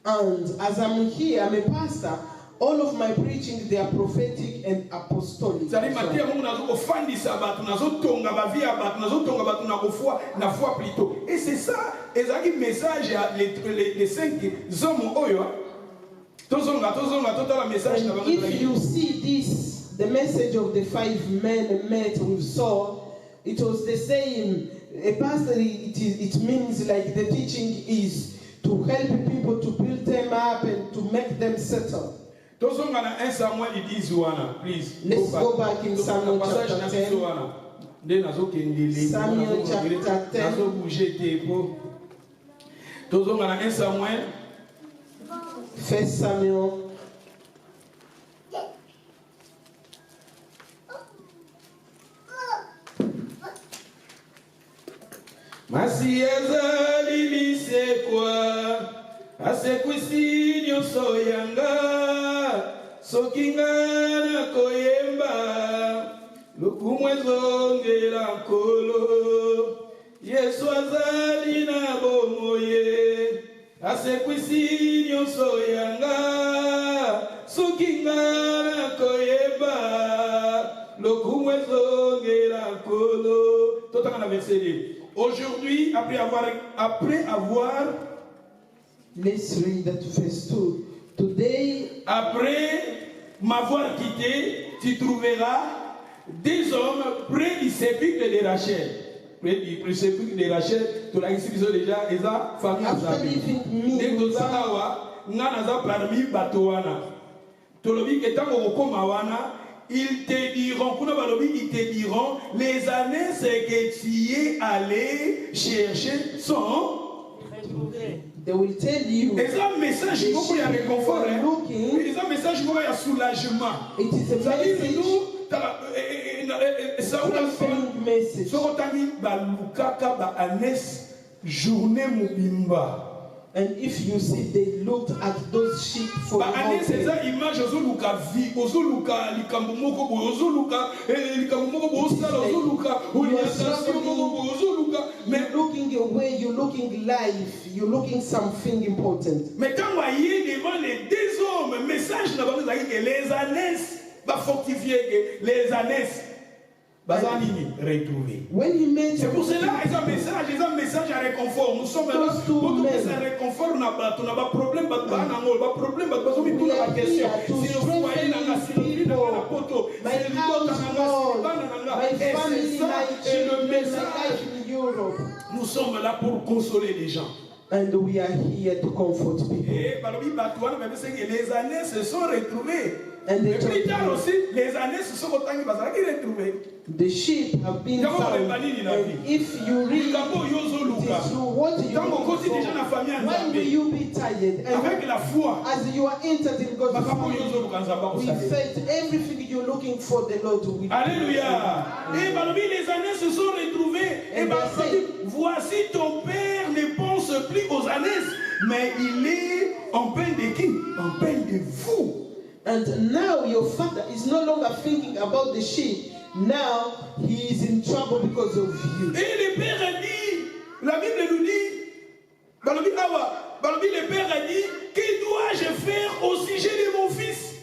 And as I'm here, I'm a pastor. All of my preaching, they are prophetic and apostolic. C'est-à-dire, matière moko nazo ofandisa batu, nazo tonga ba vie batu, nazo tonga batu na foi, na foi plutôt. Et c'est ça, ezaki message les 5 hommes oyo. Tozonga totala message na And bango. if you see this, the message of the 5 men met with Saul, it was the same. A pastor, it means like the teaching is to help people, to build them up and to make them settle. Tozonga na 1 Samuel 10 wana, please. Let's go back in Samuel chapter 10. Samuel chapter 10. Tozonga na 1 Samuel 1 Samuel. Masi ezali lisekwa asekwisi nyonso yanga soki nga nakoyemba lokumu ezongela nkolo Yesu azali na bomoi asekwisi nyonso yanga soki nga nakoyemba lokumu ezongela nkolo. Totanga na verset 2. Aujourd'hui, après avoir Let's read that verse 2. Today, après m'avoir quitté, tu trouveras des hommes près du sépulcre de Rachel. Près du sépulcre de Rachel, tu l'as ici déjà, et ça, famille after leaving me, Dès que ça a parmi Batoana. Tolobi etango koma wana, ils te diront, ils te diront, les années c'est que tu es allé chercher son. they will tell you, Et ça, message il y a réconfort, hein. looking, Et ça, message il y a soulagement. it is a Ça dit, message, nous, ça fulfilling message. Sorotani balukaka ba anes journée mobimba. And if you see, they looked at those sheep for Ba the anes c'est ça mountain. image ozoluka vie, ozoluka likambo moko boy, ozoluka likambo moko boy, osala ozoluka orientation moko boy, ozoluka mais You're looking away, you're looking life, you're looking something important. mais quand on y est devant les deux hommes, message n'a pas besoin que les années va fortifier que les années bazanini retrouver. When he met C'est pour cela ils ont un message à réconfort. Nous sommes là pour tout ça réconfort on a pas problème pas problème pas besoin de la question. Si le foyer n'a pas si le na poto, my household, my family, my children, my life in Europe. nous sommes là pour consoler les gens. And we are here to comfort people. Et les années se sont retrouvées. And Et they plus told tard me, aussi, les années se sont retrouvées. The sheep have been Yango found. balebani na And vie. if you read, Likambo it yozoluka. is through what you Tango look kosi déjà na for. famille When will Nzambe. you be tired? Avec And la foi. as you are entered in God's Makambo family, yozoluka Nzamba with kosala. faith, everything you're looking for, the Lord will. Alléluia. Et balobi les années se sont retrouvées. Et balobi, voici ton père ne pense plus aux années, mais il est en peine de qui? En peine de vous. And now your father is no longer thinking about the sheep. Now he is in trouble because of you. Et le père a dit, la Bible nous dit, balobi awa, balobi le père a dit, que dois-je faire au sujet de mon fils?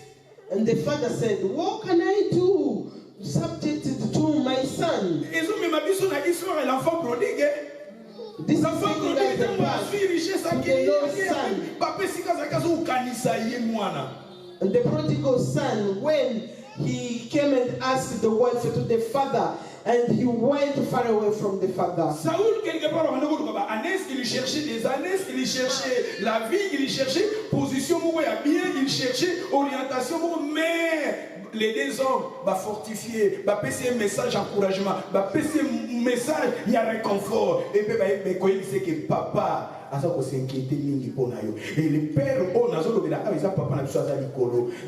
And the father said, what can I do subjected to my son? Ils ont même abisso na histoire et l'enfant prodigue. This is L'enfant taking prodigue us est the un past fils richesse to à the lost qui son. papa sika zakazo ukanisa ye mwana. And the prodigal son, when he came and asked the welfare to the father, and he went far away from the father. Saoul, quelque part, Anès, il cherchait des années, il cherchait la vie, il cherchait position, bien, il cherchait orientation, mais les deux hommes va fortifier, va passer un message d'encouragement, va passer un message, il y a réconfort. Et puis, il sait que papa, et le père,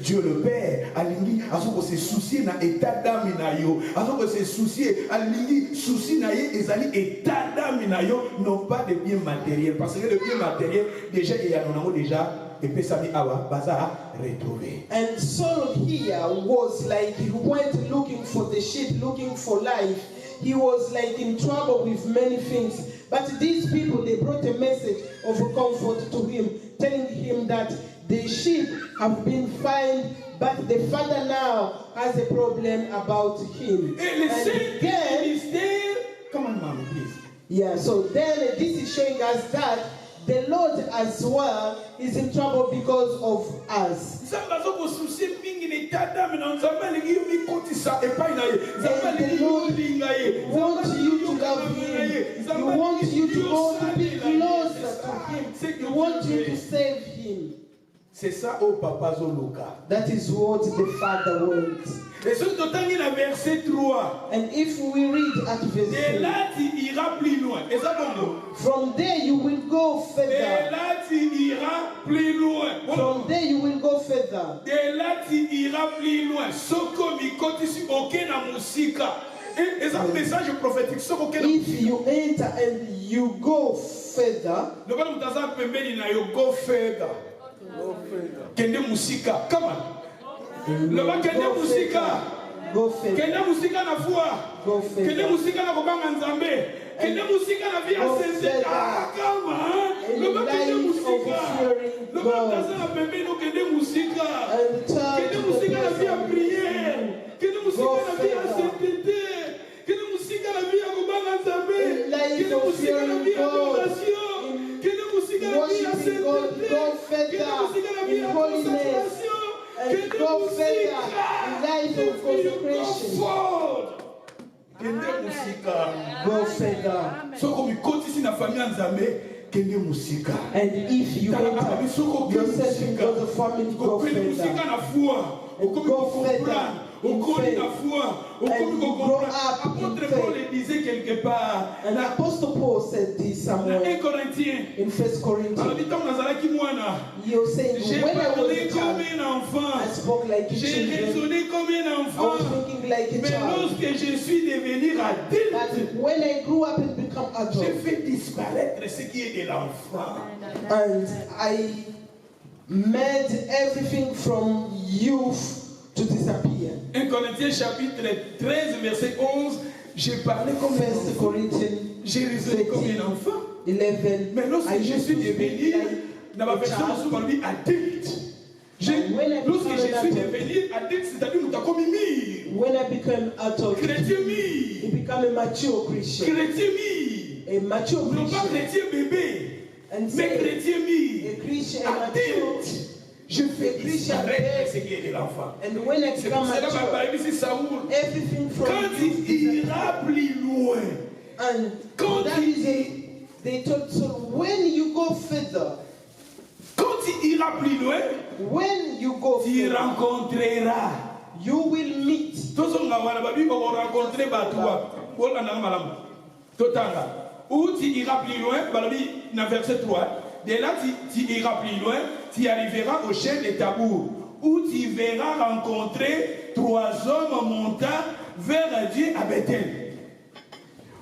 Dieu le père, alingi, se soucier na état d'âme na yo, se soucier, alingi, souci na ye, ezali état d'âme na yo, non pas de biens matériels, parce que le bien matériel, déjà, il y a déjà, et puis ça awa, baza retrouver. And Saul here was like, he went looking for the sheep, looking for life. He was like in trouble with many things. But these people, they brought a message of comfort to him, telling him that the sheep have been found, but the father now has a problem about him. And again, come on, mommy, please. Yeah, so then this is showing us that the Lord as well is in trouble because of us. The Lord wants you to love Him. He wants you to go to be closer to Him. He wants you to save Him. C'est ça au papa Zoluka. That is what the Father wants. Et ce total la verset 3. And if we read at verse 3, et là tu iras plus loin. Et ça bon. From there you will go further. Et là tu iras plus loin. From there you will go further. Et là tu iras plus loin. Soko mikoti si aucun na musika. Et ça message prophétique soko aucun. If you enter and you go further. Le bon mutaza pembeni na yo go further. Kende musika. Come on. Le va kende musika. Kende musika na foi. Kende musika na kobanga nzambe. Kende musika na vie ascendée. Ah, come on. Le va kende musika. Le va taza na pembe no kende musika. Kende musika na vie à prière. Kende musika na vie à sainteté. Kende musika na vie à kobanga nzambe. Kende musika na vie à adoration. Kende musika na vie à sainteté. Kende musika na vie à consacration. And go further in life of consecration. Kende musika. Go further. So comme ikotisi na famille nzambe kende musika. And if you enter yourself in God's family, go further. Musika na foi. Go further. On connaît la foi. On connaît Apôtre Paul le disait quelque part. And Apostle Paul said this somewhere. 1 Corinthiens. In 1 Corinthians. Alors, dit-on, nazalaki mwana. You're saying, J'ai when I was parlé a comme child, un enfant. I spoke like a J'ai child. raisonné comme un I enfant. was thinking like a Mais child. lorsque je suis devenu adulte, But when I grew up and become j'ai adult, fait disparaître ce qui est de l'enfant. and I made everything from youth to disappear. 1 Corinthiens chapitre 13 verset 11, j'ai parlé comme un 1 enfant. Corinthians J'ai raisonné comme un enfant. 11. Mais lorsque I je used suis to speak devenu, like dans ma a version child. souvent dit adulte. When Lorsque I je suis became devenu adulte, c'est-à-dire nous avons mis. When I became adult, Chrétien he mis. became a mature Christian. Chrétien mis. A mature Non pas Christian. chrétien bébé, And mais say, chrétien mis. a Christian mature. Adulte. Je fais disparaître ce qui est de l'enfant. And when I C'est become pour cela que mature, ma Bible dit Saoul. everything from Quand youth il ira plus loin, and quand that is they told so when you go further, quand il ira plus loin, when you go tu further, rencontreras You will meet. Tozonga wana babi on rencontrer batwa. Voilà na malamu. Totanga. Ou tu iras plus loin, balobi na verset 3. De là tu iras plus loin, tu arriveras au chêne de Tabour, où tu verras rencontrer 3 hommes montant vers Dieu à Bethel,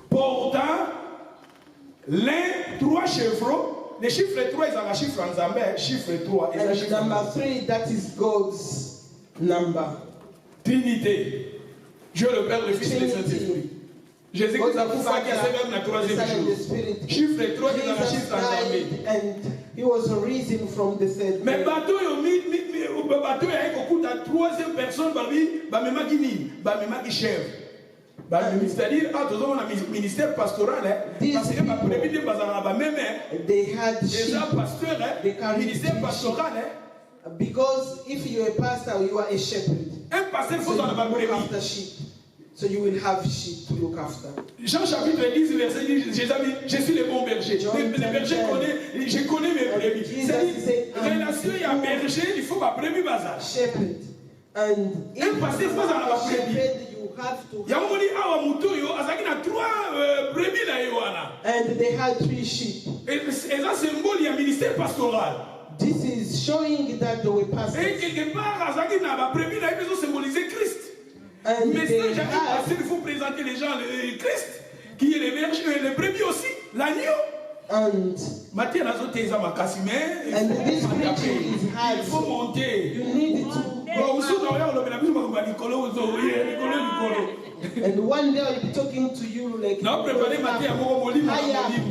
portant l'un 3 chevreaux. Le chiffre 3 est un chiffre en Zambé, chiffre 3 est un And chiffre. number 3, that is God's number. Trinité. Dieu le Père, le Fils et le Saint-Esprit. Jésus Christ a poussé qui a servi la 3e jour. Chiffre 3 est un chiffre en Zambé. And he was risen from the third Mais day. bateau bateau est au coup de la 3e personne bah même qui chèvre. C'est-à-dire le ministère pastoral parce que ma prévité même They had déjà sheep. pasteur ministère pastoral Because if you're a pastor, you are a shepherd. un pasteur So faut you dans la look prévité. after sheep. So you will have sheep to look after. Jean chapitre 10 verset 10, je suis le bon berger. Le berger connaît, je connais mes brebis. C'est-à-dire, relation il y a berger, il faut ma brebis bazar. Shepherd. And if you pasteur faut dans la are a prévité. shepherd, you have to. Yamoni awa mutoyo azaki na 3 brebis na yoana. And they had 3 sheep. Et ça symbole il y a ministère pastoral. This is showing that they were Et pastors. quelque part azaki na ba brebis na besoin symboliser Christ. And Mais they ça had, il faut présenter les gens le Christ qui est le berger, le brebis aussi, l'agneau. and Matthieu nazo teza makasi mais And this preaching is hard. il faut monter. you need to. Bon, usu na oya olobela biso makambo ya likolo ozo likolo. And one day I'll be talking to you like. Na préparer Matthieu moko molimo na Higher.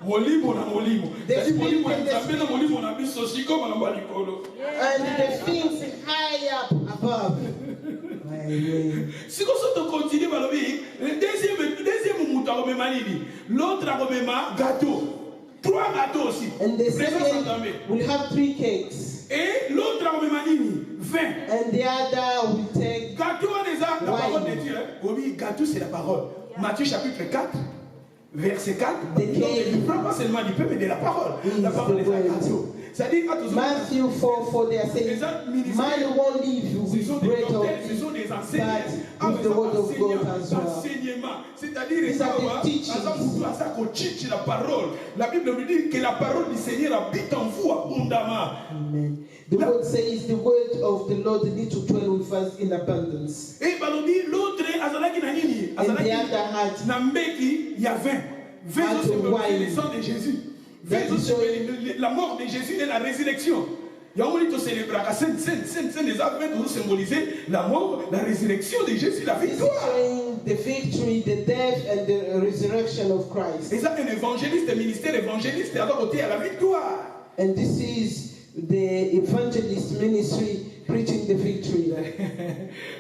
molimo na molimo. The C'est molimo spirit and the na zambe na molimo na biso siko makambo ya likolo. And the things high up above. Si on continue, le deuxième mouton a manini, l'autre a gâteau, 3 gâteaux aussi. And the second will have 3 cakes. Et l'autre a manini, 20. And the other will take. Gâteau déjà la parole de Dieu. Oui, gâteau c'est la parole. Matthieu chapitre 4. Verset 4. Il ne parle pas seulement du peuple, mais de la parole. La parole des gâteaux. C'est-à-dire, Matthew 4:4, they are saying, man won't leave you with bread or meat, but with the word of God as well. C'est-à-dire, These are the teachings. la parole. La Bible nous dit que la parole du Seigneur habite en vous abondamment. Amen. The word says the word of the Lord need to dwell with us in abundance. Et l'autre, azalaki na nini? And the other had Na mbeki, il y a 20. 20 c'est le sang de Jésus. 20 c'est la mort de Jésus et la résurrection. Il y a un célébrer la Sainte des Avents pour symboliser la mort, la résurrection de Jésus, la victoire. the victory, the death, and the resurrection of Christ. Et ça, un évangéliste, un ministère évangéliste, à côté à la victoire. And this is the evangelist ministry preaching the victory.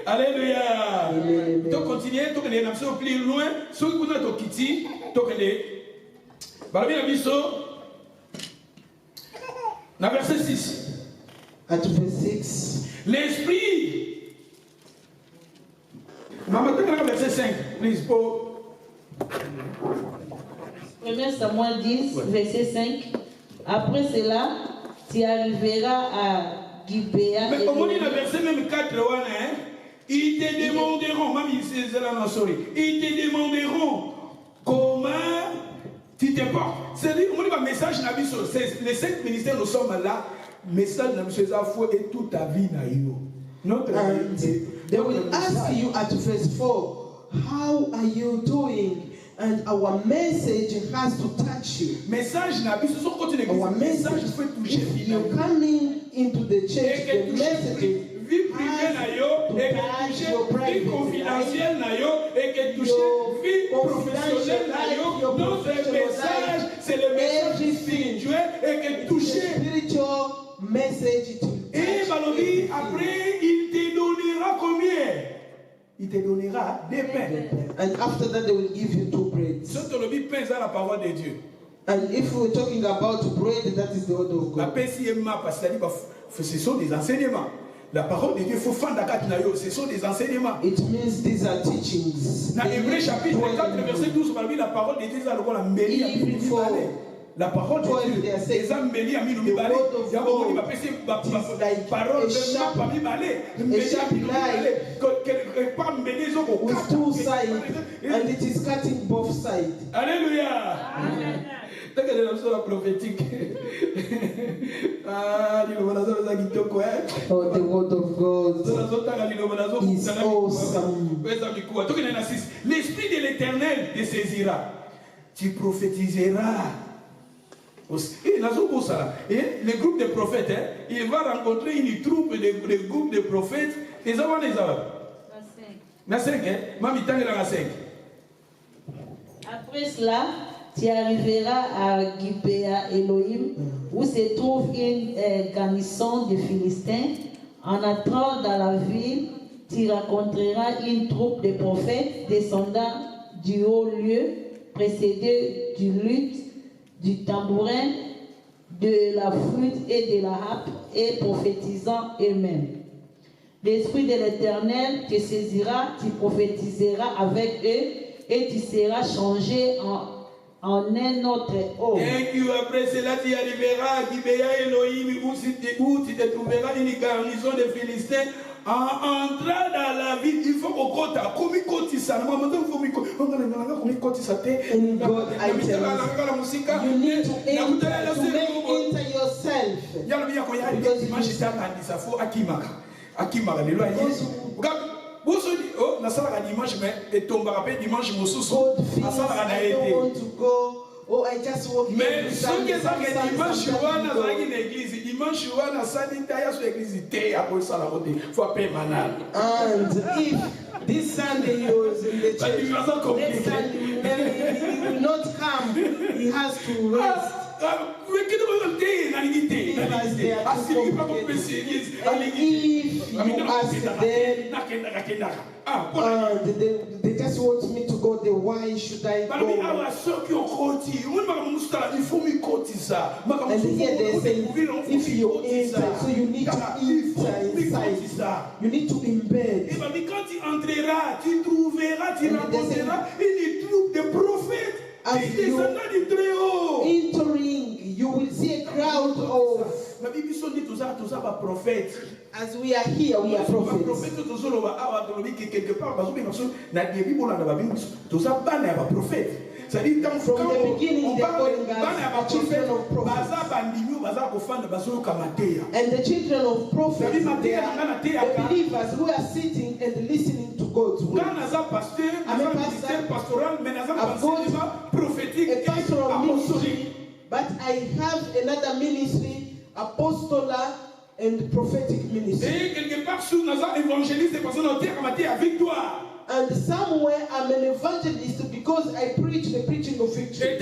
Alléluia. Amen. Donc, continuez, donc, les nations plus loin. Ceux qui ont été quittés, donc, les. Balabi la biso. Dans verset 6. At verse 6. L'esprit. Maman, dans verset 5. Please, Paul. 1 Samuel 10, verset 5. Après cela, tu arriveras à Gibea. Mais au moins, dans le verset même 4, ils te demanderont, ils te demanderont comment tu te portes. C'est-à-dire, on dit un message, les 5 ministères, nous sommes là, message de M. Zafou et toute ta vie. Notre And they will ask you at verse 4, how are you doing? And our message has to touch you. Message n'a pas son côté Our message message, fait toucher. if you're coming into the church, the message vie privée na yo et que toucher vie confidentielle na yo et que toucher vie professionnelle na yo. Notre message c'est le message spirituel et que toucher. spiritual message to Et Balobi après il te donnera combien? Il te donnera des pains. and after that they will give you 2 breads. Ce que le pain c'est la parole de Dieu. And if we're talking about bread, that is the word of La God. PCMA parce que ce sont des enseignements. La parole de Dieu faut faire ce sont des enseignements. It means these are teachings. Dans Hébreux chapitre 4 verset 12, la parole de Dieu est la Even for La parole de Dieu, les âmes mêlées à Mino Mibale, il y a beaucoup de paroles with two sides, and it is cutting both sides. Alléluia. Tant que la prophétique. Oh, the word of God is awesome. L'esprit de l'Éternel te saisira. Tu prophétiseras. Et le groupe de prophètes, il va rencontrer une troupe de groupes de prophètes. Les avons les avons. La 5, Mami Tangue dans la 5. Après cela, tu arriveras à Gibea Elohim, où se trouve une garnison de Philistins. En entrant dans la ville, tu rencontreras une troupe de prophètes descendant du haut lieu, précédés du luth, du tambourin, de la flûte et de la harpe, et prophétisant eux-mêmes. L'Esprit de l'Éternel te saisira, tu prophétiseras avec eux, et tu seras changé en un autre homme. Et après cela, tu arriveras à Gibea Elohim, où tu te trouveras une garnison de Philistins. En entrant dans la ville, il faut qu'on compte à combien côté ça. In God, I tell you, you need to make enter yourself. Oh, nasala dimanche mais et tombera pas dimanche mosusu. Nasala na I don't want to go. Oh, I just walk in. Mais ce que ça que dimanche wana dans l'église, dimanche wana sanita ya sur l'église té à pour ça la route. Faut payer manal. And if this Sunday he was in the church, next Sunday he will not come. He has to rest. Mais they just want me to go there. Why should I go? And here they say, if you enter, so you need to enter inside. You need to embed. Quand tu entreras, tu trouveras, tu rencontreras une troupe de prophètes. As you entering, you will see a crowd of. As we are here, we are prophets. From the beginning, they are calling us the children of prophets. And the children of prophets, they are the believers who are sitting and listening to God's word. I'm a pastor. I've got a pastoral ministry, but I have another ministry, apostola and prophetic ministry. And somewhere I'm an evangelist because I preach the preaching of victory.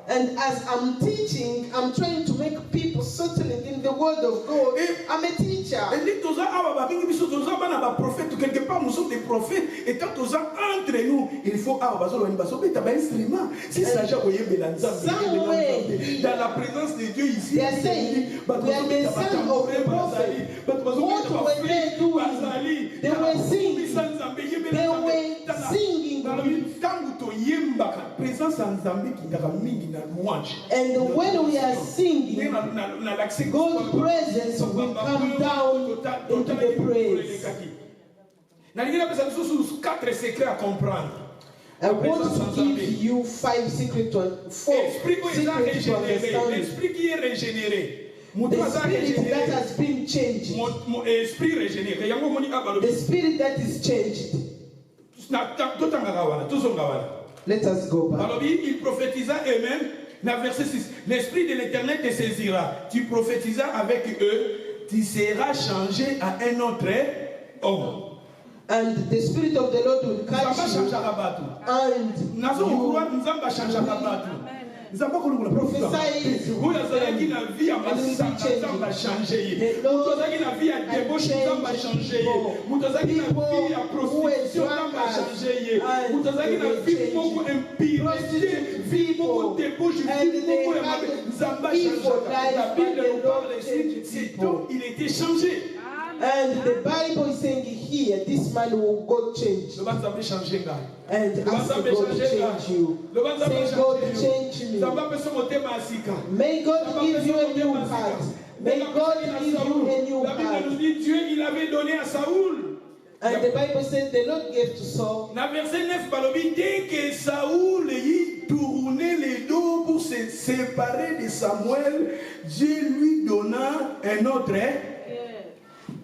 And as I'm teaching, I'm trying to make people settling in the word of God. I'm a teacher. Dans la présence de Dieu ici, they are saying, we are the son of the prophet. What were they doing? They were singing. They were singing. And when we are singing, God's presence will come down into the praise. I want to give you 5 secrets to understand. L'esprit qui est régénéré. The spirit that has been changed. The spirit that is changed. Let us go back. Alors, il prophétisa eux-mêmes. Dans verset 6, l'esprit de l'Éternel te saisira. Tu prophétisas avec eux. Tu seras changé à un autre homme. And the spirit of the Lord will catch you. And il était changé. And the Bible is saying here, this man will go change. Le banzambe changer ngai. And Le ask banzambe God to changer ngai. change you. Le banzambe Say, God, changer change you. me. Zamba pesa motema asika. May God give you a new heart. May God give you a new La Bible nous heart. dit Dieu il avait donné à Saoul. And the Bible says the Lord gave to Saul. Dans verset 9, balobi, dès que Saoul y tournait les dos pour se séparer de Samuel, Dieu lui donna un autre.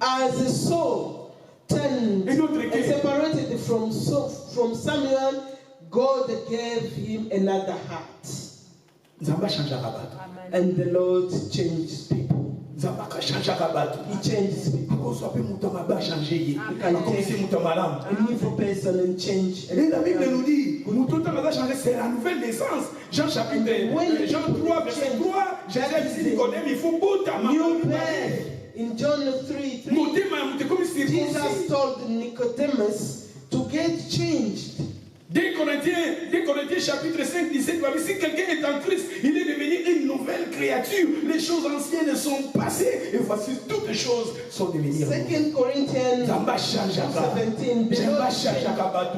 As Saul turned and separated from Samuel, God gave him another heart. And the Lord changed people. He changes people. He can take an evil person and change. Et la Bible nous dit, c'est la nouvelle naissance. Jean 3, verset 3, Jésus dit il faut new birth. In John 3:3, Jesus told Nicodemus to get changed. 2 Corinthiens chapitre 5, 17, si quelqu'un est en Christ, il est devenu une nouvelle créature. Les choses anciennes sont passées et voici toutes les choses sont devenues. 2 Corinthians 17,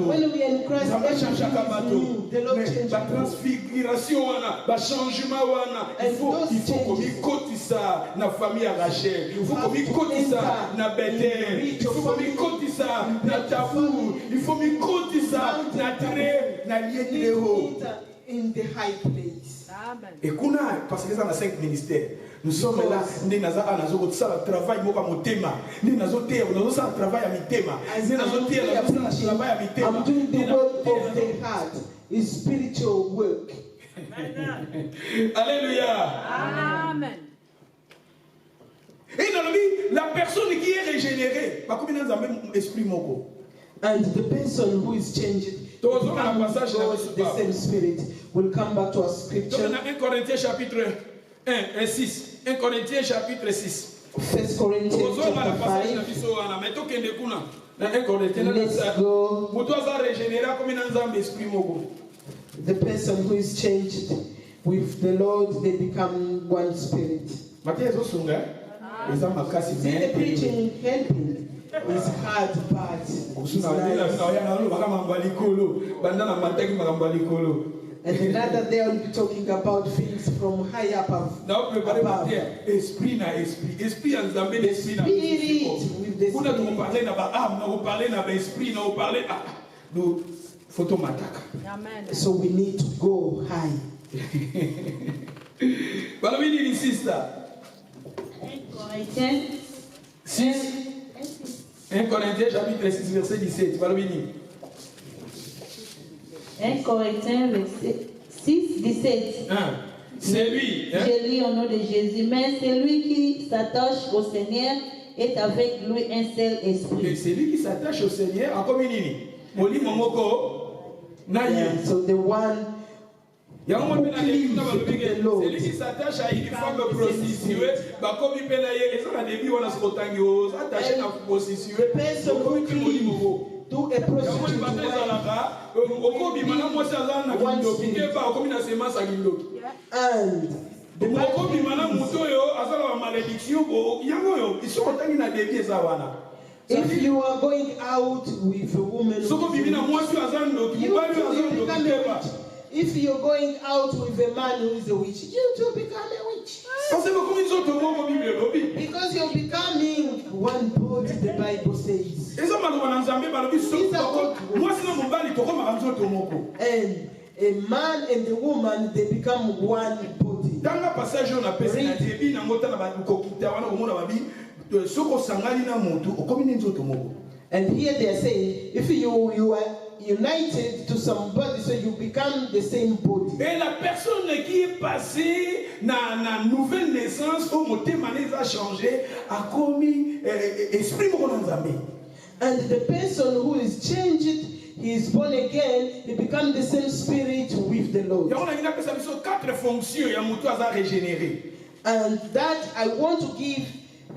when we are in Christ, everything is new. The Lord changes. La transfiguration, le changement, il faut qu'on y côte ça dans la famille à Rachel, il faut qu'on y côte ça dans Bethel, il faut qu'on y côte ça dans Tabour, il faut qu'on y côte ça dans in the high place. Et qu'on a, parce que ça a 5 ministères. Nous sommes là, nous avons un travail, nous avons un thème. Nous avons un travail à mi thème. I'm doing the work of the heart. It's spiritual work. Alléluia. Amen. Et dans la vie, la personne qui est régénérée, esprit moko. And the person who is changed, the same spirit, will come back to our scripture. 1 Corinthiens chapitre 1 et 6. 1 Corinthiens chapitre 6. 1 Corinthians chapter 5. Let's go. The person who is changed with the Lord, they become one spirit. See, the preaching helping. It's hard, but it's nice. And another day I'll be talking about things from high up above. The spirit with the spirit. So we need to go high. 1 Corinthiens chapitre 6 verset 17. 1 Corinthiens verset 6, 17. C'est lui. Je lis au nom de Jésus. Mais celui qui s'attache au Seigneur est avec lui un seul esprit. Et celui qui s'attache au Seigneur, en communini. So the one celui qui s'attache à une femme prostituée, comme il peut l'aller, et ça la début on a ce contagio, attaché à prostituée. person who cleave to a prostitute and the if you are going out with a woman, if you're going out with a man who is a witch, you too become a witch. Because you're becoming one body, the Bible says. And a man and a woman, they become one body. And here they are saying, if you are united to somebody, so you become the same body. Et la personne qui est passée dans la nouvelle naissance, au mot a changé, a commis esprit monanzamé. And the person who is changed, he is born again, he becomes the same spirit with the Lord. On a quatre fonctions, il y a mutu aza régénéré. And that I want to give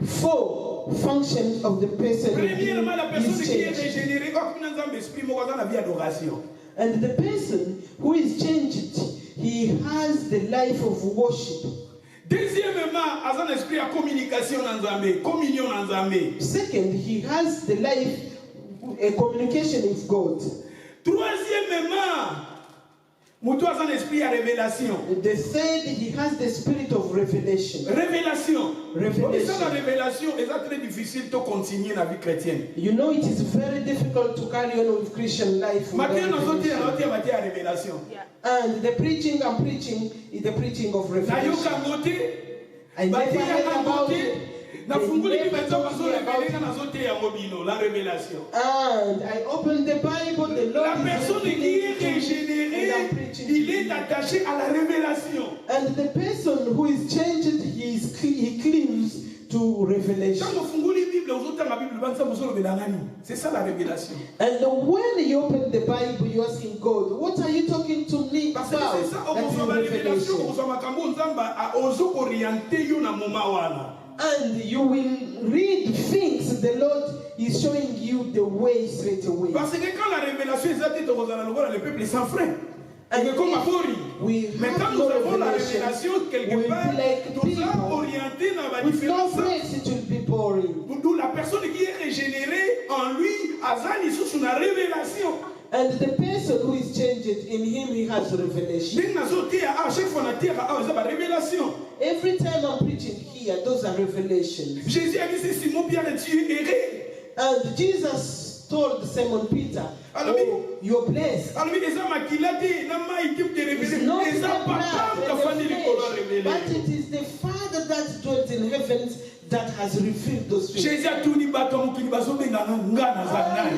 4 functions of the person who Premièrement, la personne is qui est changed. régénérée, And the person who is changed, he has the life of worship. Deuxièmement, à son esprit à communication dans Zambé, communion dans Zambé. Second, he has the life, a communication with God. Troisièmement, Moutou a son esprit à révélation. The third, he has the spirit of revelation. Révélation. Revelation. La révélation est très difficile de continuer la vie chrétienne. You know, it is very difficult to carry on with Christian life without revelation. And the preaching I'm preaching is the preaching of revelation. I never heard about it. La And I opened the Bible, the Lord La personne qui est régénérée, il est attaché à la révélation. And the person who is changed, he cleaves to revelation. C'est ça la révélation. And when you open the Bible, you're asking God, what are you talking to me about? C'est ça, That is revelation. And you will read things the Lord is showing you the way straight away. Parce que quand la révélation est atteinte, le peuple est sans frein. And Mais comme we quand have nous no avons la revelation, révélation quelque we'll part, be like nous sommes people orientés dans la with no différence. friends, it will be boring. D'où la personne qui est régénérée en lui, Azani sous une révélation. And the person who is changed, in him he has revelation. Every time I'm preaching here, those are revelations. Jésus a dit c'est Simon Pierre tu es erré. And Jesus told Simon Peter, Alors, oh, you're blessed. Alors, les hommes qui l'a dit, n'a pas été révélé. It's not Les the hommes blood pas and tant the de flesh, but it is the Father that dwells in heavens that has revealed those things. Jésus a tout dit, And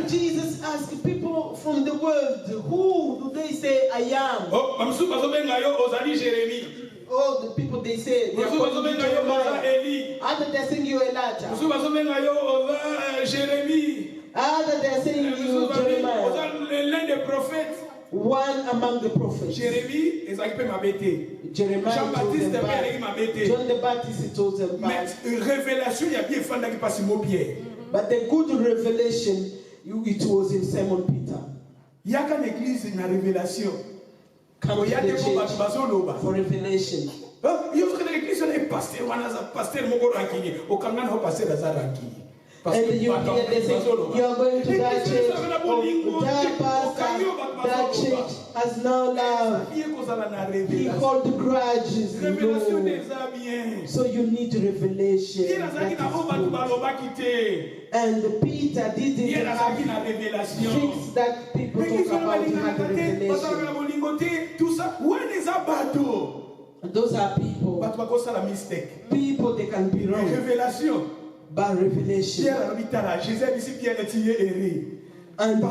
Jesus asked people from the world, who do they say I am? Oh, Oh, the people they say, they are calling you Jeremiah. Other they are saying you Elijah. Other they are saying you Jeremiah. L'un des prophètes. One among the prophets. Jérémie, Esaïe peut m'embêter. Jeremiah told Jean-Baptiste them peut m'embêter. John the Baptist he told them Mais une révélation, il y a bien fan qui passe mot Pierre. But the good revelation, it was in Simon Peter. Il y a qu'une église, une révélation. Come Il y a to des the mots church for for revelation. Il y a une église, un pasteur, pasteur moko ranking. Au Canada, un pasteur dans ranking. And you hear they say, you are going to that church, that pastor, that church has no love. He holds grudges. No. So you need revelation. And Peter didn't have things that people talk about. He had revelation. Those are people. People, they can be wrong. By revelation. And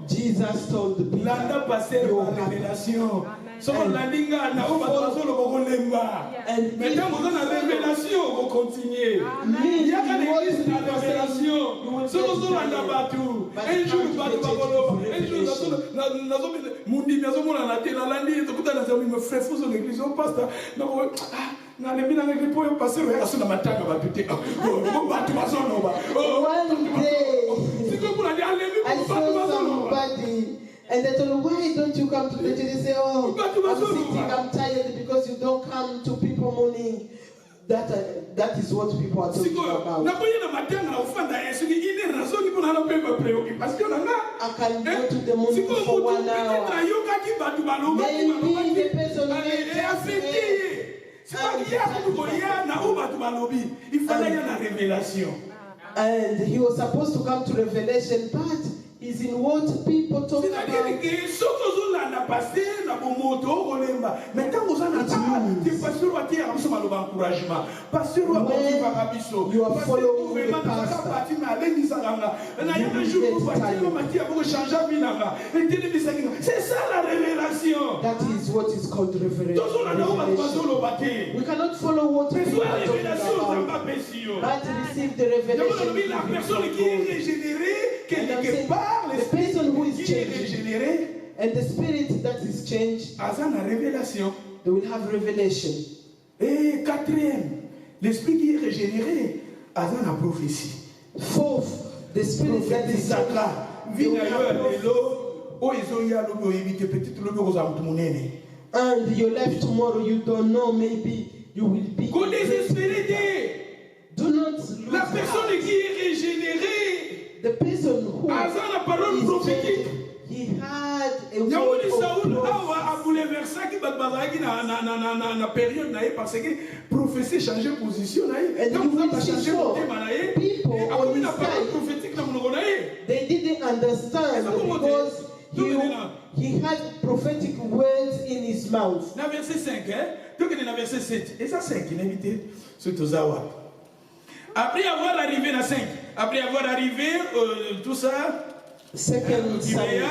Jesus told the people, you have So landinga na oba bazolo bokolemba. And Maintenant vous avez la révélation vous continuez. Il y a qu'une église na révélation. So vous landa batu. Un jour batu bakolo. Un jour nazo mundi nazo mona na tena landi to kuta na zamu me frère fuso l'église on pasteur. Na na le mina ngi po yo pasteur ya suna matanga batu te. Batu bazolo ba. One day I saw somebody. And they told me, why don't you come to the church? They say, oh, I'm sitting, I'm tired because you don't come to people morning. That is what people are talking about. I can go to the morning for 1 hour. Maybe the person and he was supposed to come to revelation, but is in what people talk about. You are following the pastor. C'est ça la révélation. That is what is called revelation. We cannot follow what people are talking about, but receive the revelation. La personne qui est régénérée, quelque part, the person who is qui est changed régénéré, and the spirit that is changed, they will have revelation. Et quatrième, l'esprit qui est régénéré, a la prophétie. Fourth, the spirit that is changed, And your life tomorrow, you don't know, maybe you will be. Qu'on désespère Dieu. Do not lose La heart. personne qui est régénérée, The person who a la parole is prophétique. changed, he had a word Yahweh of Saoul prophecy. a bouleversé qui bazaki na période naïe parce que prophétie changer position naïe. And Donc you vous will avez see changé so le thème naïe. people Et on après his la parole side, prophétique na monoko naïe. they didn't understand because he had prophetic words in his mouth. Na verset 5, donc il est dans verset 7. Et ça 5, il invité sur Tozawa. Après avoir arrivé à 5, après avoir arrivé tout ça, Second Samuel,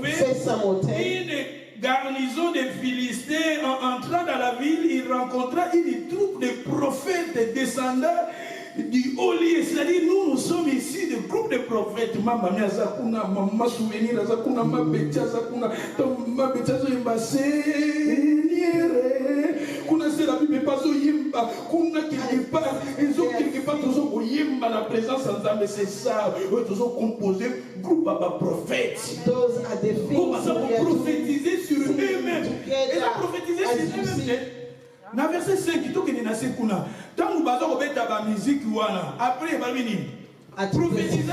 First Samuel 10. une garnison de Philistins en entrant dans la ville, il rencontra une troupe de prophètes descendants du haut lieu. C'est-à-dire, nous sommes ici des groupes de prophètes. Maman, Zakuna, Maman, souvenir, Zakuna, ma betia, Zakuna, ma betia, Zoyimba, Seigneur. Kuna c'est la Bible, pas Zoyimba, Kuna quelque part, ils ont quelque part, tous ont Yimba, la présence en Zambé, c'est ça. Tous ont composé groupe à prophètes. Those are the things Comment we are prophétiser sur eux-mêmes. together. Ils ont prophétisé As sur you eux-mêmes. see. Na verset 5, il toque na sekuna. Tant nous basons au bêta ba musique wana. Après balvini. At verse 5,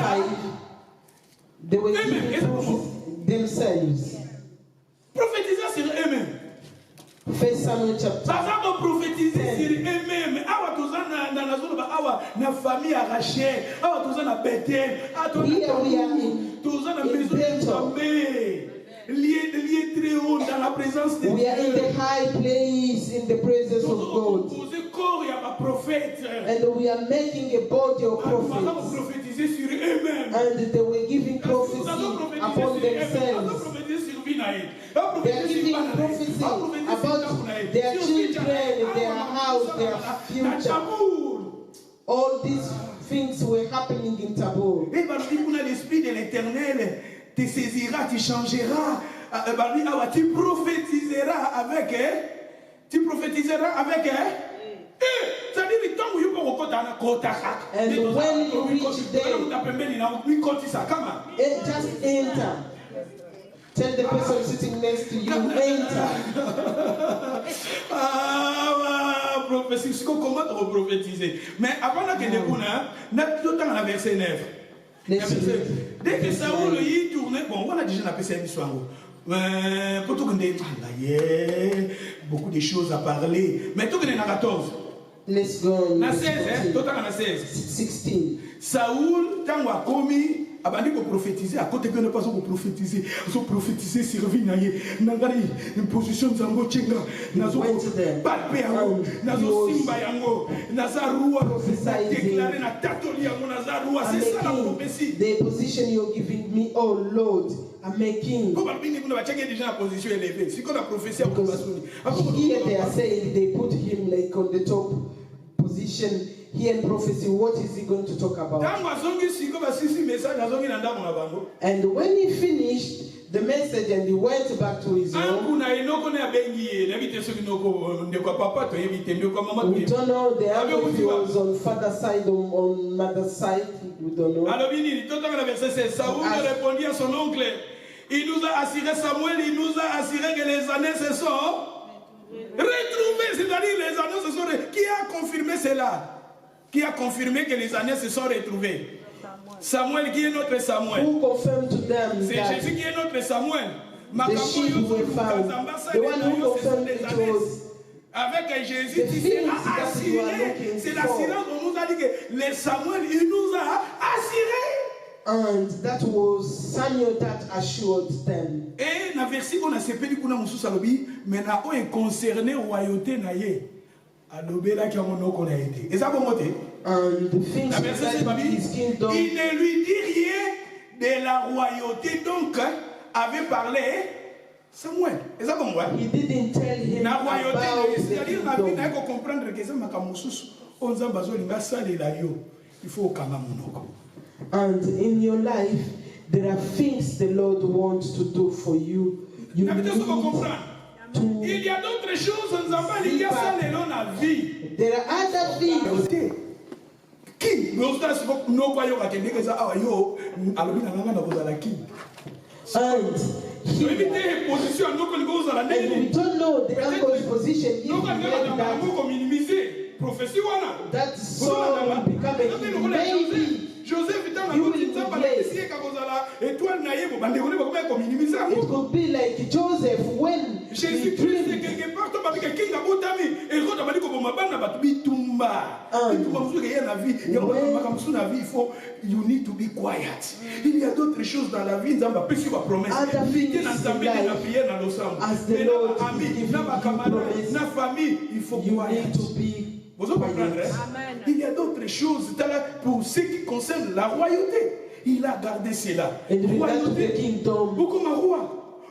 they were Amen. giving proof themselves. Prophétiser sur eux-mêmes. First Samuel chapter. Basons prophétiser sur eux-mêmes. Awa tozana na zone ba awa na famille arrachée. Awa tozana Bethel. Here we are in Tozana in maison de Bethel. Jamais. Lié très haut dans la présence de We are in Dieu. the high place in the presence of God. Composé corps et à prophète. And we are making a body of Nous allons prophets. prophétiser sur eux-mêmes. And they were giving Nous prophecy allons prophétiser upon sur eux-mêmes. Nous allons themselves. prophétiser sur Vinaï. They are giving prophecy about their children, their house, their future. All these things were happening in Tabor. Et l'esprit de l'Éternel te saisira, tu changeras. Tu prophétiseras avec. Tu prophétiseras avec. C'est-à-dire le temps où il faut qu'on And when you reach there, just enter. Tell the person sitting next to you, enter. Ah, prophétie, comment on prophétiser? Mais avant que nous tout le temps à verset 9. Dès que Saoul y tournait, bon, on a déjà appelé ça l'histoire. Pour tout le monde, beaucoup de choses à parler. Mais tout le monde a 14. Let's go on. Na 16, tout le temps à 16. 16. Saoul, tant qu'on a commis, abandi pour prophétiser, à côté que nous passons pour prophétiser, nous prophétiser sur Vinaye, Nangari, une position de Zango Tchenga, Nazo Palpe Yango, Nazo Simba Yango, Nazarua, déclaré na Tatoli Yango, Nazarua, c'est ça la prophétie. The position you're giving me, oh Lord, I'm making. Comment vous n'avez pas déjà en position élevée? Si qu'on a prophétie à Koubasuni. Here they are saying they put him like on the top position. Here in prophecy, what is he going to talk about? And when he finished the message and he went back to his home, we don't know the other if he was on father's side or on mother's side, we don't know. Saoul répondit à son oncle, il nous a assuré, Samuel, il nous a assuré que les années se sont retrouvées, c'est-à-dire les années se sont retrouvées. Qui a confirmé cela? Qui a confirmé que les années se sont retrouvées? Samuel, qui est notre Samuel? Who confirmed to them C'est that Jésus qui est notre Samuel. the sheep were found? The one who confirmed it was avec Jésus, tu seras assuré. C'est l'assurance qu'on nous a dit que les Samuel, il nous a assuré. And that was Samuel that assured them. Et dans le verset qu'on a séparé, qu'on a moussou salobi, mais na o est concerné royauté naïe. Alobela qui a mon nom qu'on a été. Et ça comment t'es? And the things La verset that his kingdom. il ne lui dit rien de la royauté, donc avait parlé Samuel. Et ça comment? He didn't tell him La about royauté, the c'est-à-dire la vie n'a kingdom. qu'à comprendre que c'est ma kamoussous. On s'en base l'inga sale la yo. Il faut qu'on a mon. And in your life, there are things the Lord wants to do for you. You La need vitesse qu'on comprend. to. Il y a d'autres choses, on s'en va, il y a ça dans la vie. There are other things. Qui nous a no kwayo ka kende que ça ayo alobi na nganga na kozala qui. And here. Éviter les positions, donc on goes à la And we don't know the uncle's position if he donc on made regarde that, dans minimiser prophétie wana. that Saul will become a king. Maybe Joseph est dans la You will petite salle, replace. ici et Kakozala, étoile naïe, bon, bandé, on est comme minimiser. it could be like Joseph when he Jésus-Christ est dreamed. quelque part, tu vas quelqu'un qui a botami, et quand tu vas dire que ma bande va te tumba. Il y a la vie, il y a la vie, il faut, you need to be quiet. Il y a d'autres choses dans la vie, nous avons plus sur la promesse. Other Il y a things dans in la life, prière dans l'ensemble. as the Mais Lord nos is amis, giving nos you camarades, promise, nos familles, il faut you quiet. need to be Vous comprenez? quiet. Il y a d'autres choses pour ce qui concerne la royauté. Il a gardé cela. In regard to the kingdom, Ou comme un roi,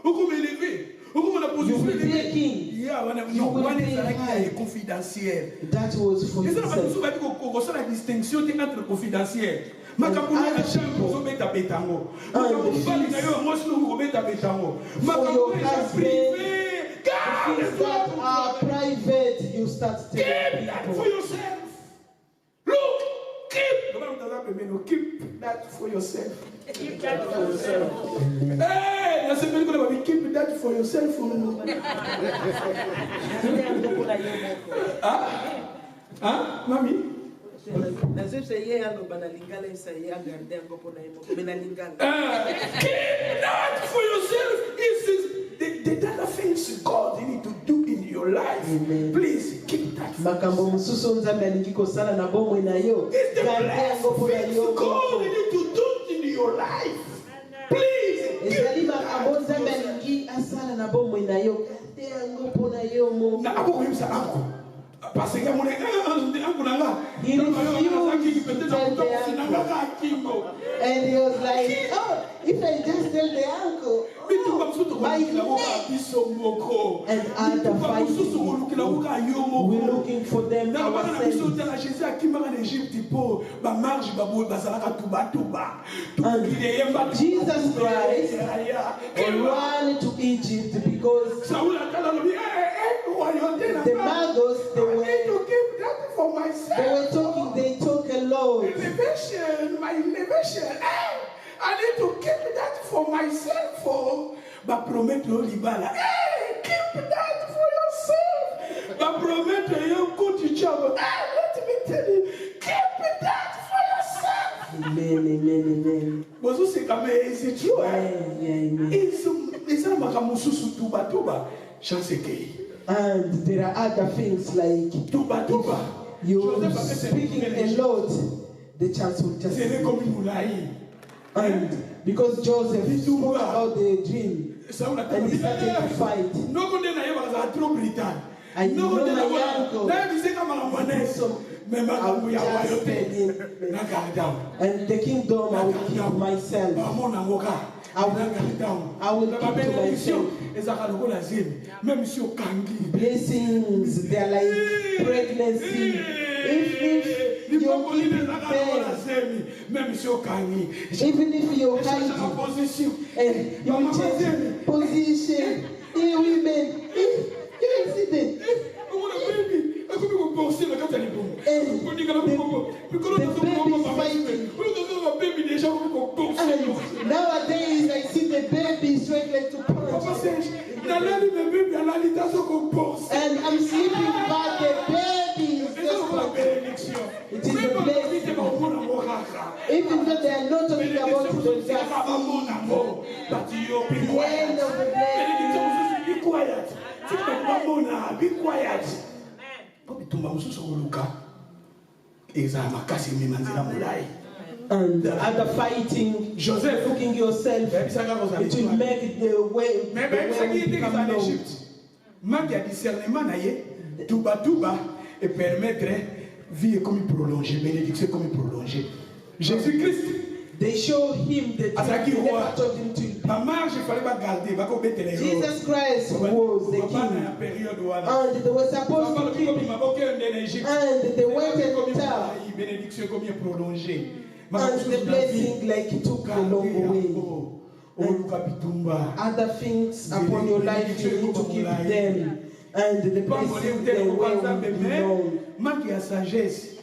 ou comme élevé, ou comme la position you will be a élevée. king. Yeah, You will one be is high. confidentiel. That was for Et ça, la himself. la distinction entre confidentiel. Makambo na chambre zo beta betango. Makambo bali na yo moi sino ko beta betango. Makambo est privé. The things that are private, you start Keep telling that people. for yourself. Look, keep that for yourself. Keep that for yourself. Hey, that's a very good. Keep that for yourself. Hein, mamie? Keep that for yourself. The other things God you need to do in your life. Amen. Please keep that. Makambo mususu nzambe alingi kosala na bomwe na yo. It's the Garde blessed yango mpona things yo. God you need to do in your life. Please Ezali keep makambo that. nzambe alingi asala na bomwe na yo. Garde yango mpona yo mo. Na abo koyebisa anko. Parce que mon anko nanga. He refused to tell the uncle. And he was like, oh, if I just tell the uncle, my neck. And other fighting. We're looking for them ourselves. And Jesus Christ ran to Egypt because the Magos, they talk a lot. My elevation. Hey, I need to keep that for myself. But promettre le libala. Hey, keep that for yourself. But promettre you go to job. Hey, let me tell you, keep that for yourself. Amen. Bozo c'est comme c'est true. Amen. Ils ont makamususu tuba. Chance que. And there are other things like Tuba. you're speaking a lot, the chance will just C'est comme moulaï. and because Joseph spoke about the dream and he started to fight. No one na yeba za trop brutal. I know my uncle. Na bi se kama la moneso. Me makambo ya wayote. Na garda. And the kingdom I will keep myself. Mona ngoka. I will keep to myself. Ezaka lokola zemi. Même si o kangi. Blessings, they're like pregnancy. If you keep it there, même si o kangi. even if you hide it, and you will change position, women, you see them. And nowadays I see the baby straight like to punch. And I'm sleeping but the baby is just like it is a blessing. Even though they are not talking about the just the end of the blessing. Be quiet. Be quiet. Bitumba mususu oluka. Eza makasi mimanzira mulai. And other fighting, Joseph cooking yourself, it will make the way become known. Manque à discernement naie, tuba et permettre vie comme prolonger, bénédiction comme prolonger. Jésus-Christ. They show him the truth. They never told him to. Ma marge, il fallait pas garder, va qu'on bête les Jesus Christ was the king. And they were supposed to keep him. And they went and tell. Bénédiction comme prolongée. And the blessing like it took a long way. And other things upon your life, you need to keep them. And the blessing the way will belong. Manque à sagesse.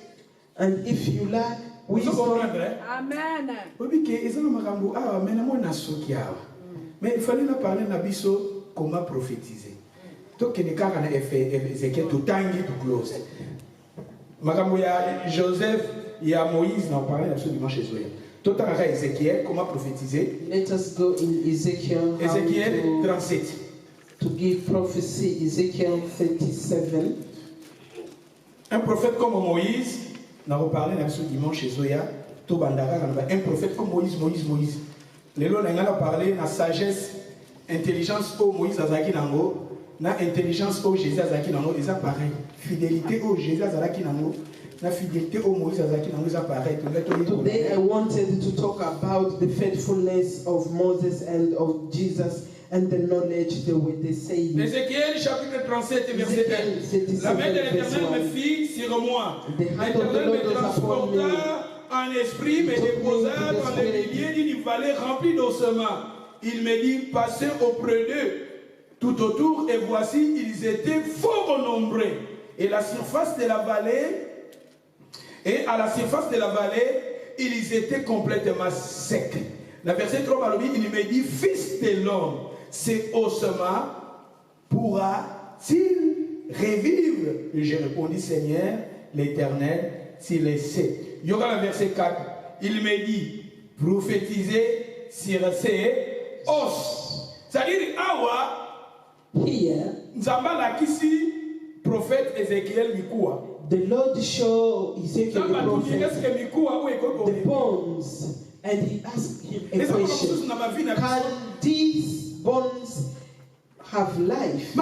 And if you lack wisdom, Amen. Obi ke ezana makambo awa mena mona soki awa. Mais il fallait nous parler nabiso comment prophétiser. Donc il y a Ézéchiel tout tangi tout close. Makambo ya Joseph, il y a Moïse, on parlait absolument chez eux. Tout à Ézéchiel, comment prophétiser? Let us go in Ezekiel. Ézéchiel 37. To give prophecy, Ezekiel 37. Un prophète comme Moïse, on a reparlé dimanche chez Zoya, un prophète comme Moïse. Les lois, on a parlé de la sagesse, intelligence au Moïse Azaki Nango, na intelligence au Jésus Azaki Nango, ils sont pareils. Fidélité au Jésus Azaki Nango, la fidélité au Moïse Azaki Nango, ils sont pareils. Today I wanted to talk about the faithfulness of Moses and of Jesus. And the knowledge the way they say. Ézéchiel chapitre 37 verset 1. La main de l'Éternel me fit sur moi. L'Éternel me transporta en esprit, me déposa dans le milieu d'une vallée remplie d'ossements. Il me dit, passez auprès d'eux tout autour, et voici, ils étaient fort nombreux. Et à la surface de la vallée, ils étaient complètement secs. Le verset 3, il me dit, fils de l'homme, ces ossements pourra-t-il revivre? Et j'ai répondu, Seigneur, l'Éternel, s'il le sait. Il y aura le verset 4. Il me dit, prophétisez sur ces os. C'est-à-dire, Awa, Nzamba kisi prophète Ézéchiel Mikoua. The Lord showed Ezekiel the prophet the bones, and he asked him a question. Can these bones have life?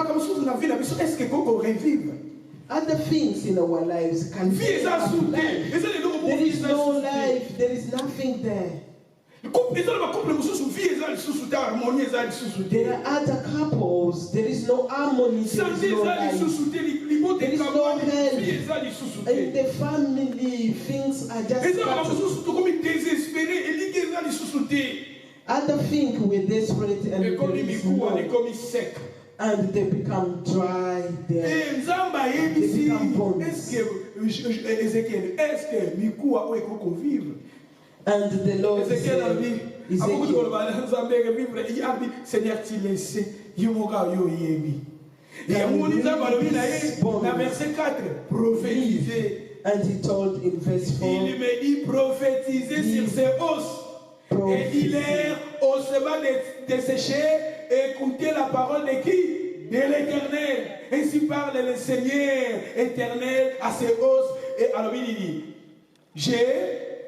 Other things in our lives can have life. There is no life, there is nothing there. There are other couples, there is no harmony, there is no life. There is no health. In the family, things are just other things we're desperate and there is no. And they become dry, they become bones. And the Lord said, and he told in verse 4, il me dit prophétiser sur ces os. Et il est osement desséché, écoutez la parole de qui? De l'Éternel. Ainsi parle le Seigneur éternel à ces os. Et alors il dit,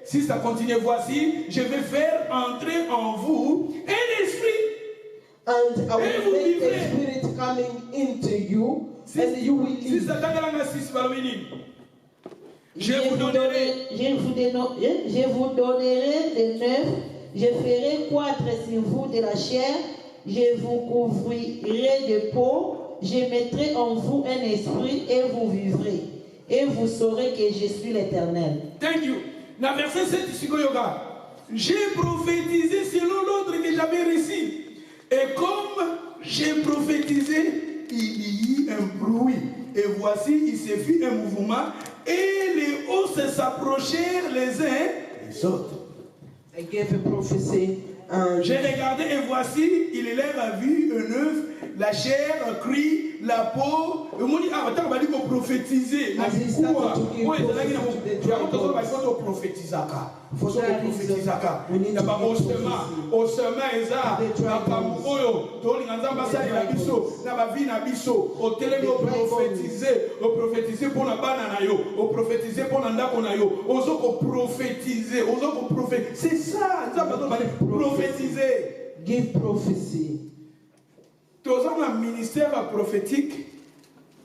si ça continue, voici, je vais faire entrer en vous un esprit. And I will make a spirit coming into you, and you will live. Je vous donnerai des neufs, je ferai croître sur vous de la chair, je vous couvrirai de peau, je mettrai en vous un esprit et vous vivrez. Et vous saurez que je suis l'Éternel. Thank you. Dans verset 7, j'ai prophétisé selon l'ordre que j'avais reçu. Et comme j'ai prophétisé, il y eut un bruit. Et voici, il se fit un mouvement. Et les os s'approchèrent les uns des autres. I gave a prophecy. J'ai regardé et voici, il leur vu un œuf, la chair, un cri, la peau. Et on dit, ah, attends, on va dire qu'on prophétiser. C'est ça, prophétiser. Give prophecy. Tous un ministère prophétique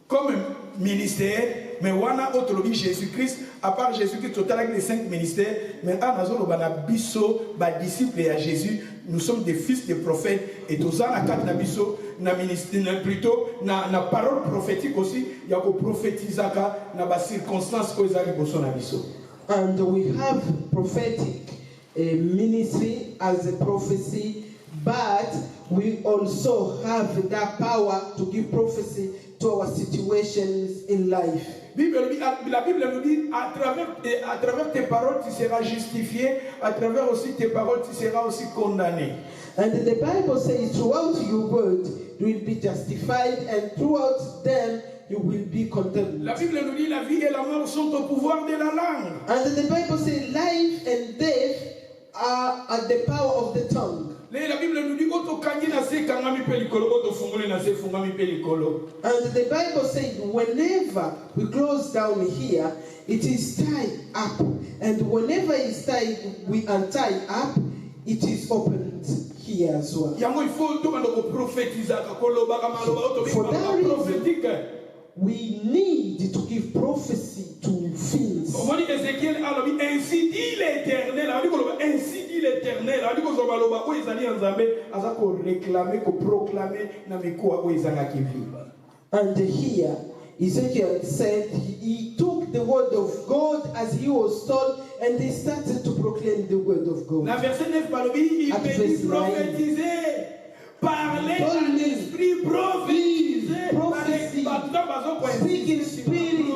comme ministère, mais on a autre Jésus-Christ, à part Jésus-Christ, total avec les 5 ministères, mais à Nazolo, Bisso, disciples à Jésus, nous sommes des fils de prophètes, et tous en a 4 Nabisso, na ministère, plutôt, na parole prophétique aussi, il y a que prophétisaka, na circonstances que ils pour son Nabisso. And we have prophetic ministry as a prophecy, but we also have that power to give prophecy to our situations in life. La Bible nous dit, à travers tes paroles, tu seras justifié, à travers aussi tes paroles, tu seras aussi condamné. And the Bible says, throughout your word, you will be justified, and throughout them, you will be condemned. La Bible nous dit, la vie et la mort sont au pouvoir de la langue. And the Bible says, life and death are at the power of the tongue. La Bible nous dit, and the Bible says, whenever we close down here, it is tied up. And whenever it's tied, we untie up, it is opened here as well. For that reason, we need to give prophecy to things. Ainsi dit l'Éternel. Ainsi dit l'Éternel. And here, Ezekiel said he took the word of God as he was told, and he started to proclaim the word of God. Dans verset 9, il dit prophétiser, parler à l'esprit, prophétiser, speak in spirit.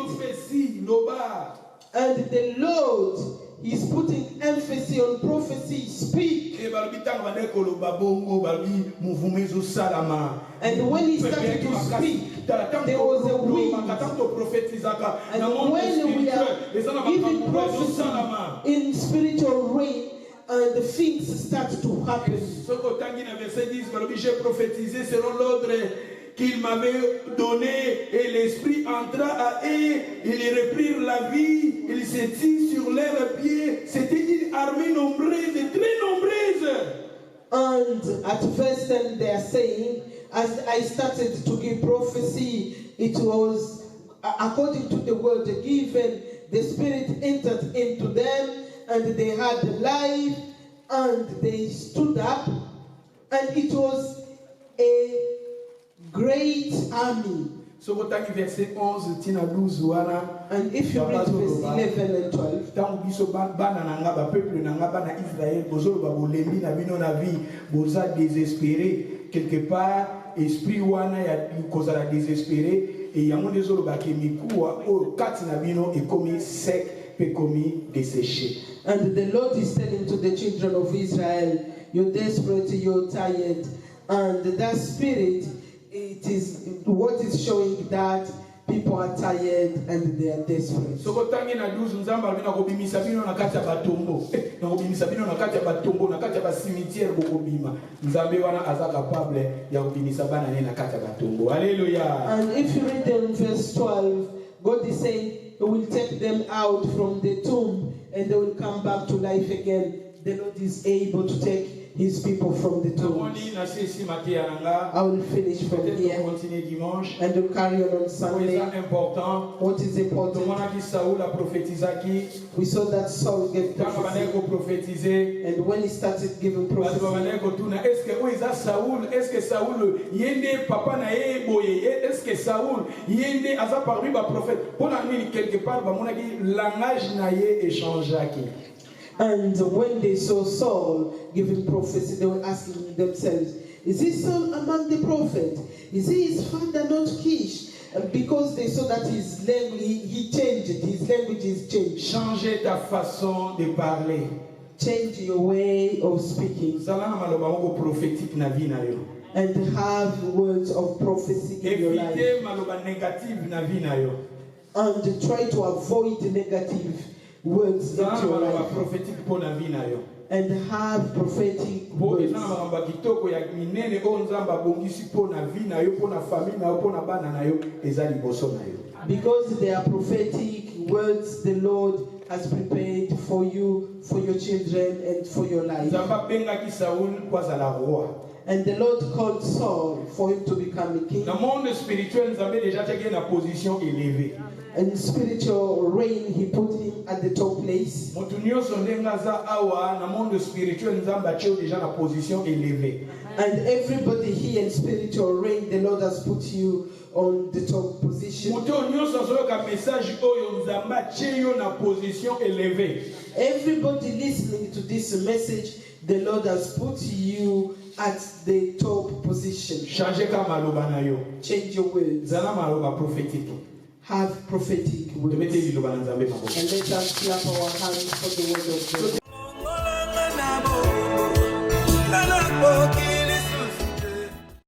And the Lord is putting emphasis on prophecy. Speak. And when he started to speak, there was a wind. And when we are giving prophecy in spiritual rain, and the things start to happen. J'ai prophétisé selon l'ordre qu'il m'avait donné, et l'esprit entra à eux, ils reprirent la vie, ils s'étirent sur leurs pieds. C'était une armée nombreuse, très nombreuse. And at verse 10 they are saying, as I started to give prophecy, it was according to the word given, the Spirit entered into them, and they had life, and they stood up, and it was a great army. Verset 11, tina 12, and if you read verse 11 and 12, quelque part, esprit wana ya kozala désespéré, et yango désolé bakemikuwa o kati na bino ekomi sec pe komi desséché. And the Lord is telling to the children of Israel, you're desperate, you're tired, and that spirit, it is what is showing that people are tired and they are desperate. So kotangi na 12 nzamba alibina kobimisa bino na kati ya batombo. Na kobimisa bino na kati ya batombo, na kati ya cimetière bokobima. Nzambe wana aza capable ya kobimisa bana ne na kati ya batombo. Hallelujah. And if you read in verse 12, God is saying He will take them out from the tomb and they will come back to life again. The Lord is able to take His people from the tomb. I will finish from here and we'll carry on Sunday. What is important? We saw that Saul gave prophecy, and when he started giving prophecy, and when they saw Saul giving prophecy, they were asking themselves, is this Saul among the prophets? Is he his father, not Kish? And because they saw that his language, he changed it. His language is changed. Changer ta façon de parler. Change your way of speaking. And have words of prophecy in your life. And try to avoid negative words in your life. And have prophetic words. Because they are prophetic words the Lord has prepared for you, for your children, and for your life. And the Lord called Saul for him to become a king. In spiritual reign, He put him at the top place. And everybody here in spiritual reign, the Lord has put you on the top position. Everybody listening to this message, the Lord has put you at the top position. Changez ka maloba na yo. Change your words. Zala maloba prophétique. Have prophetic words. Mettez liloba na Nzambe maboko. And let us clap our hands for the word of God.